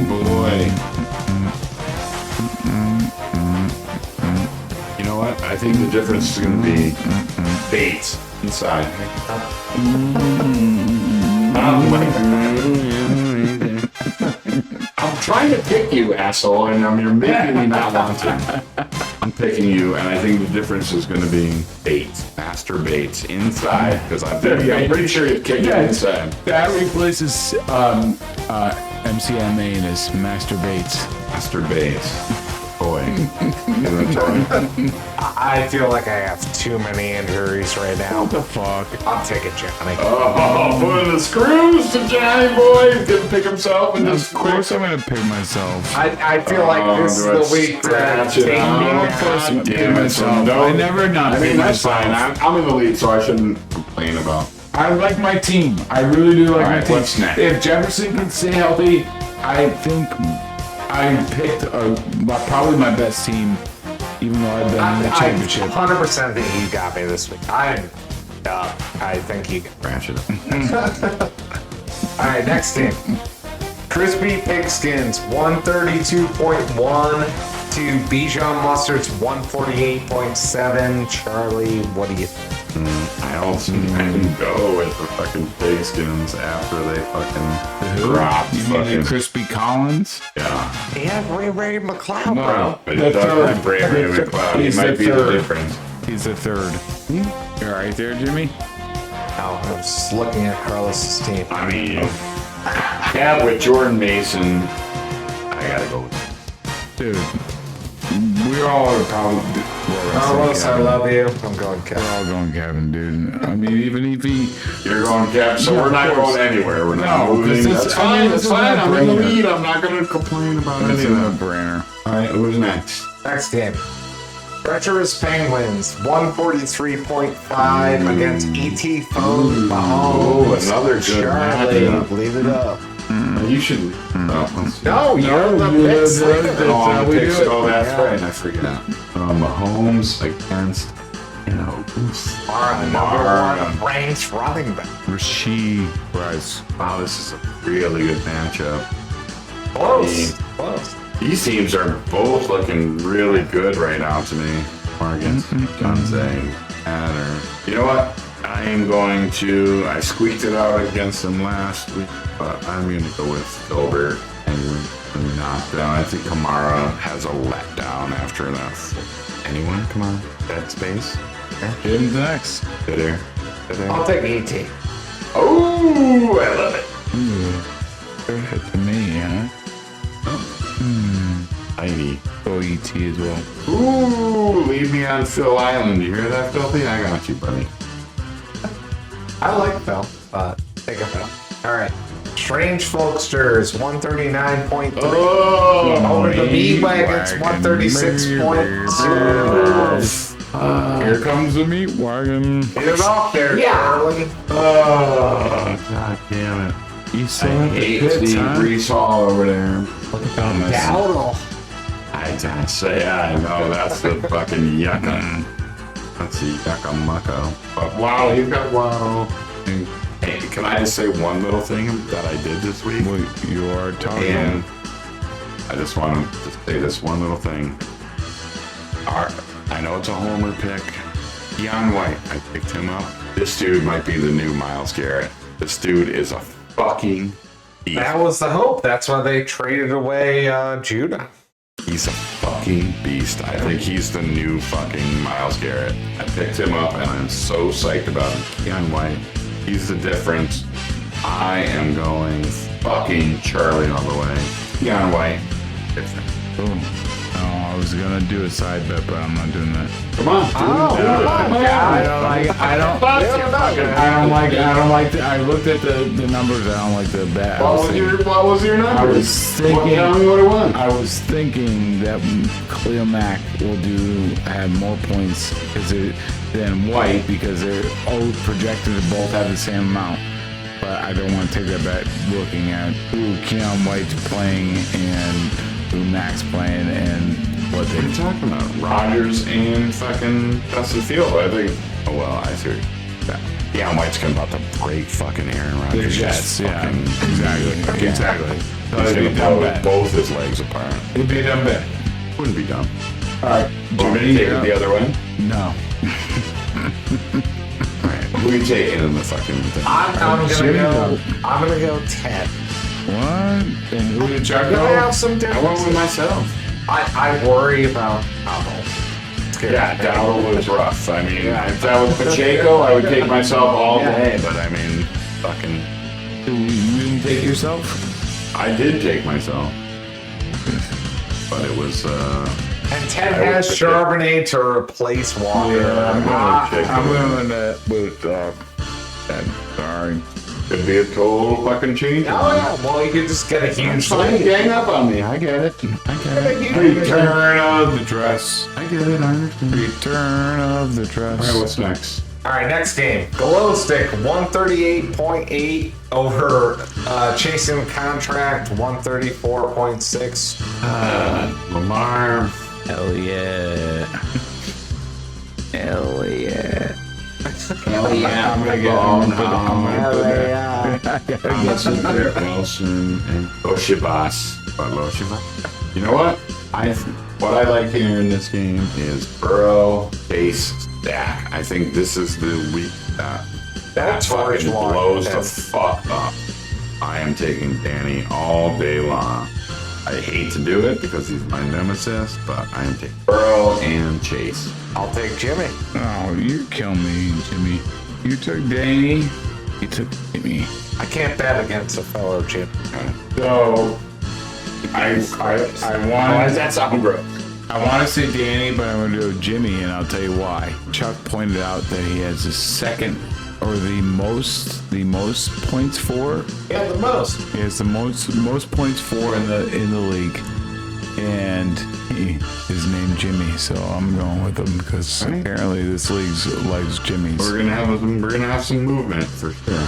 S5: Boy. You know what? I think the difference is going to be Bates inside. I'm trying to pick you, asshole, and you're making me not want to. I'm picking you, and I think the difference is going to be baits, master baits inside, because I'm pretty sure you'd kick it inside.
S4: That replaces MCMA as master baits.
S5: Master baits. Boy.
S3: I feel like I have too many injuries right now.
S4: What the fuck?
S3: I'll take it, Johnny.
S5: Oh, putting the screws to Johnny boy. He didn't pick himself. And
S4: Of course I'm gonna pick myself.
S3: I feel like this is the week to take me
S5: God damn it.
S4: I never not
S5: I mean,
S4: pick
S5: that's
S4: myself.
S5: fine. I'm in the lead, so I shouldn't complain about.
S4: I like my team. I really do like my
S5: Alright,
S4: team.
S5: what's next?
S4: If Jefferson can stay healthy, I think I picked probably my best team, even though I've been in the championship.
S3: 100% think you got me this week. I think you can
S5: Branch it.
S3: All right, next team. Crispy Pigskins, 132.1 to Bijan Mustard's 148.7. Charlie, what do you think?
S5: I also can go with the fucking pigskins after they fucking dropped.
S4: You mean the Crispy Collins?
S5: Yeah.
S3: He had Ray McLeod,
S4: No.
S3: bro.
S5: But it does have Ray McLeod. He
S4: He's
S5: might
S4: the
S5: be the
S4: third.
S5: difference.
S4: He's the third. You're right there, Jimmy?
S3: No, I'm just looking at Carlos's team.
S5: I mean, yeah, with Jordan Mason, I gotta go with
S4: Dude, we all are probably.
S3: Carlos, I love you. I'm going Kevin.
S4: We're all going Kevin, dude. I mean, even if he.
S5: You're going Cap, so
S4: Yeah,
S5: we're not
S4: of course.
S5: going anywhere. We're not
S4: No,
S5: moving.
S4: this is-
S5: That's
S4: I mean,
S5: fine.
S4: this
S5: That's
S4: is
S5: fine.
S4: a
S5: I'm in the
S4: no-brainer.
S5: lead. I'm not going to complain about
S4: It's a
S5: any of that.
S4: no-brainer.
S5: All right, who's next?
S3: Next game. Treacherous Penguins, 143.5 against E.T. Phone Mahomes.
S5: another good
S3: Charlie,
S5: matchup.
S3: leave it up.
S5: You should. No,
S3: you're the
S4: you're
S3: pick
S4: the-
S3: slicker.
S4: that's
S5: Oh,
S4: how we do it.
S5: Oh, that's
S3: Yeah.
S5: right. I forgot. Mahomes against,
S3: Mara, number one ranked running back.
S4: Rasheed Rice.
S5: Wow, this is a really good matchup.
S3: Close. Close.
S5: These teams are both looking really good right now to me. Or against Gonzaga. You know what? I am going to. I squeaked it out against them last week, but I'm going to go with Gilbert and knockdown. I think Kamara has a letdown after that. Anyone? Come on. Dead space.
S4: Jim's next.
S5: Sit here.
S3: I'll take E.T.
S5: Oh, I love it.
S4: Third hit to me, huh?
S5: Tiny.
S4: Go ET as well.
S5: Ooh, leave me on Phil Island. You hear that, Filthy? I got you, buddy.
S3: I like Phil, but take a Phil. All right. Strange Folksters, 139.3.
S5: Oh,
S3: Over the meat wagons, 136.2.
S4: Here comes the meat wagon.
S3: Get it off there, Charlie.
S5: oh, god damn it.
S4: You
S5: I
S4: still have the
S5: hate
S4: pits,
S5: Steve
S4: huh?
S5: Brees Hall over there.
S3: Dowdle.
S5: I don't say I know that's the fucking yucca. That's the yucca mucko. But wow, he's got wow. Hey, can I just say one little thing that I did this week?
S4: Well, you are talking.
S5: And I just want to say this one little thing. I know it's a homer pick. Keon White, I picked him up. This dude might be the new Myles Garrett. This dude is a fucking beast.
S3: That was the hope. That's why they traded away Judah.
S5: He's a fucking beast. I think he's the new fucking Myles Garrett. I picked him up and I'm so psyched about him. Keon White, he's the difference. I am going fucking Charlie all the way. Keon White, different.
S4: Boom. Oh, I was gonna do a side bet, but I'm not doing that.
S5: Come on, dude.
S4: I don't like. I looked at the numbers. I don't like the bet.
S5: What was your number?
S4: I was thinking.
S5: Tell me what it was.
S4: I was thinking that Khalil Mack will have more points than White because they're all projected to both have the same amount. But I don't want to take that bet looking at who Keon White's playing and who Mack's playing and what
S5: What are you talking about? Rodgers and fucking Justin Fields. I think. Oh well, I see. Keon White's about to break fucking Aaron Rodgers.
S4: The Jets, yeah, exactly.
S5: He's gonna blow both his legs apart.
S4: It'd be a dumb bet.
S5: Wouldn't be dumb.
S4: All right,
S5: Want me to take it the other way?
S4: No.
S5: Alright. Who are you taking in the fucking thing?
S3: I'm gonna go 10.
S4: What? And who did Chuck
S3: I
S4: go?
S3: have some
S5: I went
S3: differences.
S5: with myself.
S3: I worry about Dowdle.
S5: Yeah, Dowdle was rough. I mean, if that was Pacheco, I would take myself all day. But I mean, fucking.
S4: You didn't take yourself?
S5: I did take myself. But it was,
S3: And 10 has Charbonnet to replace Walker.
S5: I'm
S4: going with that. Sorry.
S5: Could be a total fucking change.
S3: Oh, yeah. Well, you could just get a huge
S5: Fine,
S3: lead.
S5: gang up on me. I get it.
S4: Return of the dress.
S5: I get it. I understand.
S4: Return of the dress.
S5: All right, what's next?
S3: All right, next game. Glow Stick 138.8 over Chasing Contract 134.6.
S5: Lamar.
S4: Hell yeah. Hell yeah.
S5: Hell yeah.
S4: I'm gonna get
S5: Wilson and Oshibas. You know what? What I like here in this game is Burrow, Chase, Dak. I think this is the week that fucking blows the fuck up. I am taking Danny all day long. I hate to do it because he's my nemesis, but I am taking Burrow and Chase.
S3: I'll take Jimmy.
S4: Oh, you kill me, Jimmy. You took Danny. You took Jimmy.
S3: I can't bet against a fellow Jim.
S4: So, I
S5: Why
S4: want.
S5: does that sound gross?
S4: I want to say Danny, but I'm going to go Jimmy, and I'll tell you why. Chuck pointed out that he has the second or the most points for.
S3: Yeah, the most.
S4: He has the most points for in the league, and he is named Jimmy. So I'm going with him because apparently this league likes Jimmys.
S5: We're gonna have some movement for sure.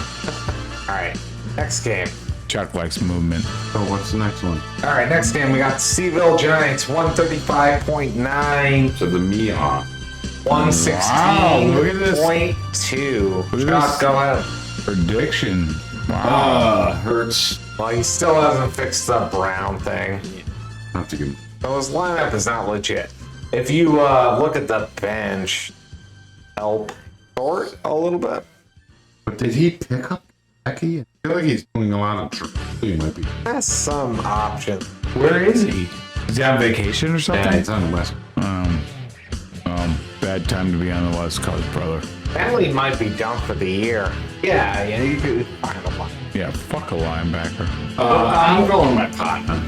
S3: All right, next game.
S4: Chuck likes movement.
S5: So what's the next one?
S3: All right, next game we got C-Ville Giants 135.9
S5: So the Mia.
S3: 116.2.
S4: Look at
S3: Chuck,
S4: this.
S3: go ahead.
S4: Prediction. Wow.
S5: Hurts.
S3: Well, he still hasn't fixed the Brown thing.
S5: Have to give.
S3: So his lineup is not legit. If you look at the bench, help short a little bit.
S5: But did he pick up Becky? I feel like he's doing a lot of he might be.
S3: Has some options.
S4: Where is he? Is he on vacation or something?
S5: Yeah, he's on the West.
S4: Bad time to be on the West Coast, brother.
S3: Bentley might be done for the year. Yeah, you could find a one.
S4: Yeah, fuck a linebacker.
S5: I'm going my partner.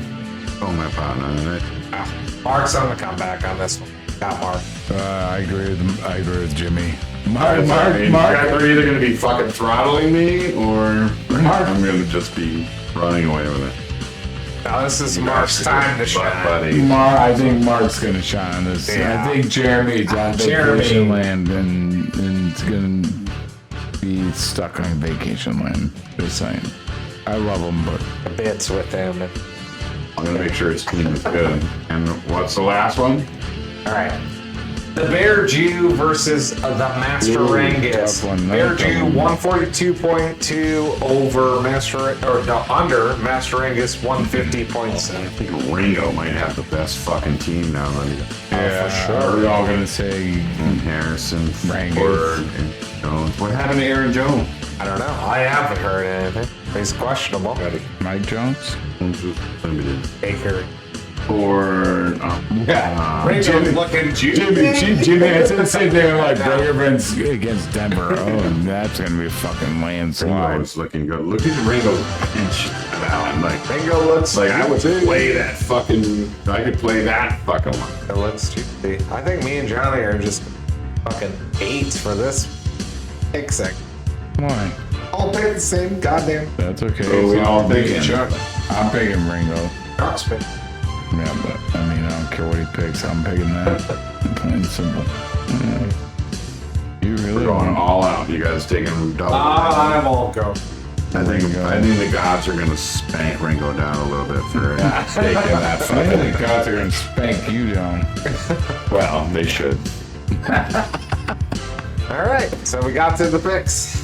S3: Mark's on the comeback on this one. Got Mark.
S4: I agree with Jimmy.
S5: You
S4: Mark.
S5: guys are either going to be fucking throttling me or I'm going to just be running away with it.
S3: Now this is Mark's time to shine.
S5: Buddy.
S4: I think Mark's gonna shine on this.
S3: Yeah.
S4: I think Jeremy's on vacation land and it's gonna be stuck on vacation land. Just saying. I love him, but
S3: The bits with him.
S5: I'm going to make sure his team is good. And what's the last one?
S3: All right. The Bear Jew versus the Master Rangus.
S4: tough one.
S3: Bear
S4: Tough
S3: Jew
S4: one.
S3: 142.2 over under Master Rangus 150.7.
S5: I think Ringo might have the best fucking team now.
S4: yeah,
S3: for sure.
S4: Are we all gonna say
S5: Harrison,
S4: Rangus.
S5: Ford, and Jones. What happened to Aaron Jones?
S3: I don't know. I haven't heard anything. He's questionable.
S4: Mike Jones?
S5: Limited.
S3: Baker.
S5: Or
S3: Ringo's looking
S4: Jimmy, it's the same thing like Ravens against Denver. Oh, that's gonna be a fucking landslide.
S5: Ringo's looking good. Look at Ringo's bench. I'm like,
S3: Ringo looks
S5: like I would play that fucking. I could play that fucking one.
S3: It looks juicy. I think me and Johnny are just fucking 8s for this pick sec.
S4: Why?
S3: All pick the same goddamn.
S4: That's okay.
S5: So we all picking
S4: Chuck. I'm picking Ringo.
S3: Chuck's pick.
S4: Yeah, but I mean, I don't care what he picks. I'm picking that. Plain and simple. Yeah. You really
S5: We're going
S4: want
S5: all out. You guys taking double?
S3: I won't go.
S5: I think the gods are gonna spank Ringo down a little bit for taking that
S4: I think
S5: fucking.
S4: the gods are gonna spank you down.
S5: Well, they should.
S3: All right, so we got to the picks.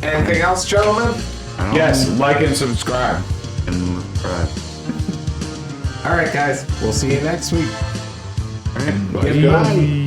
S3: Anything else, gentlemen?
S4: Yes, like and subscribe.
S3: All right, guys. We'll see you next week.
S5: All right,
S3: Goodbye.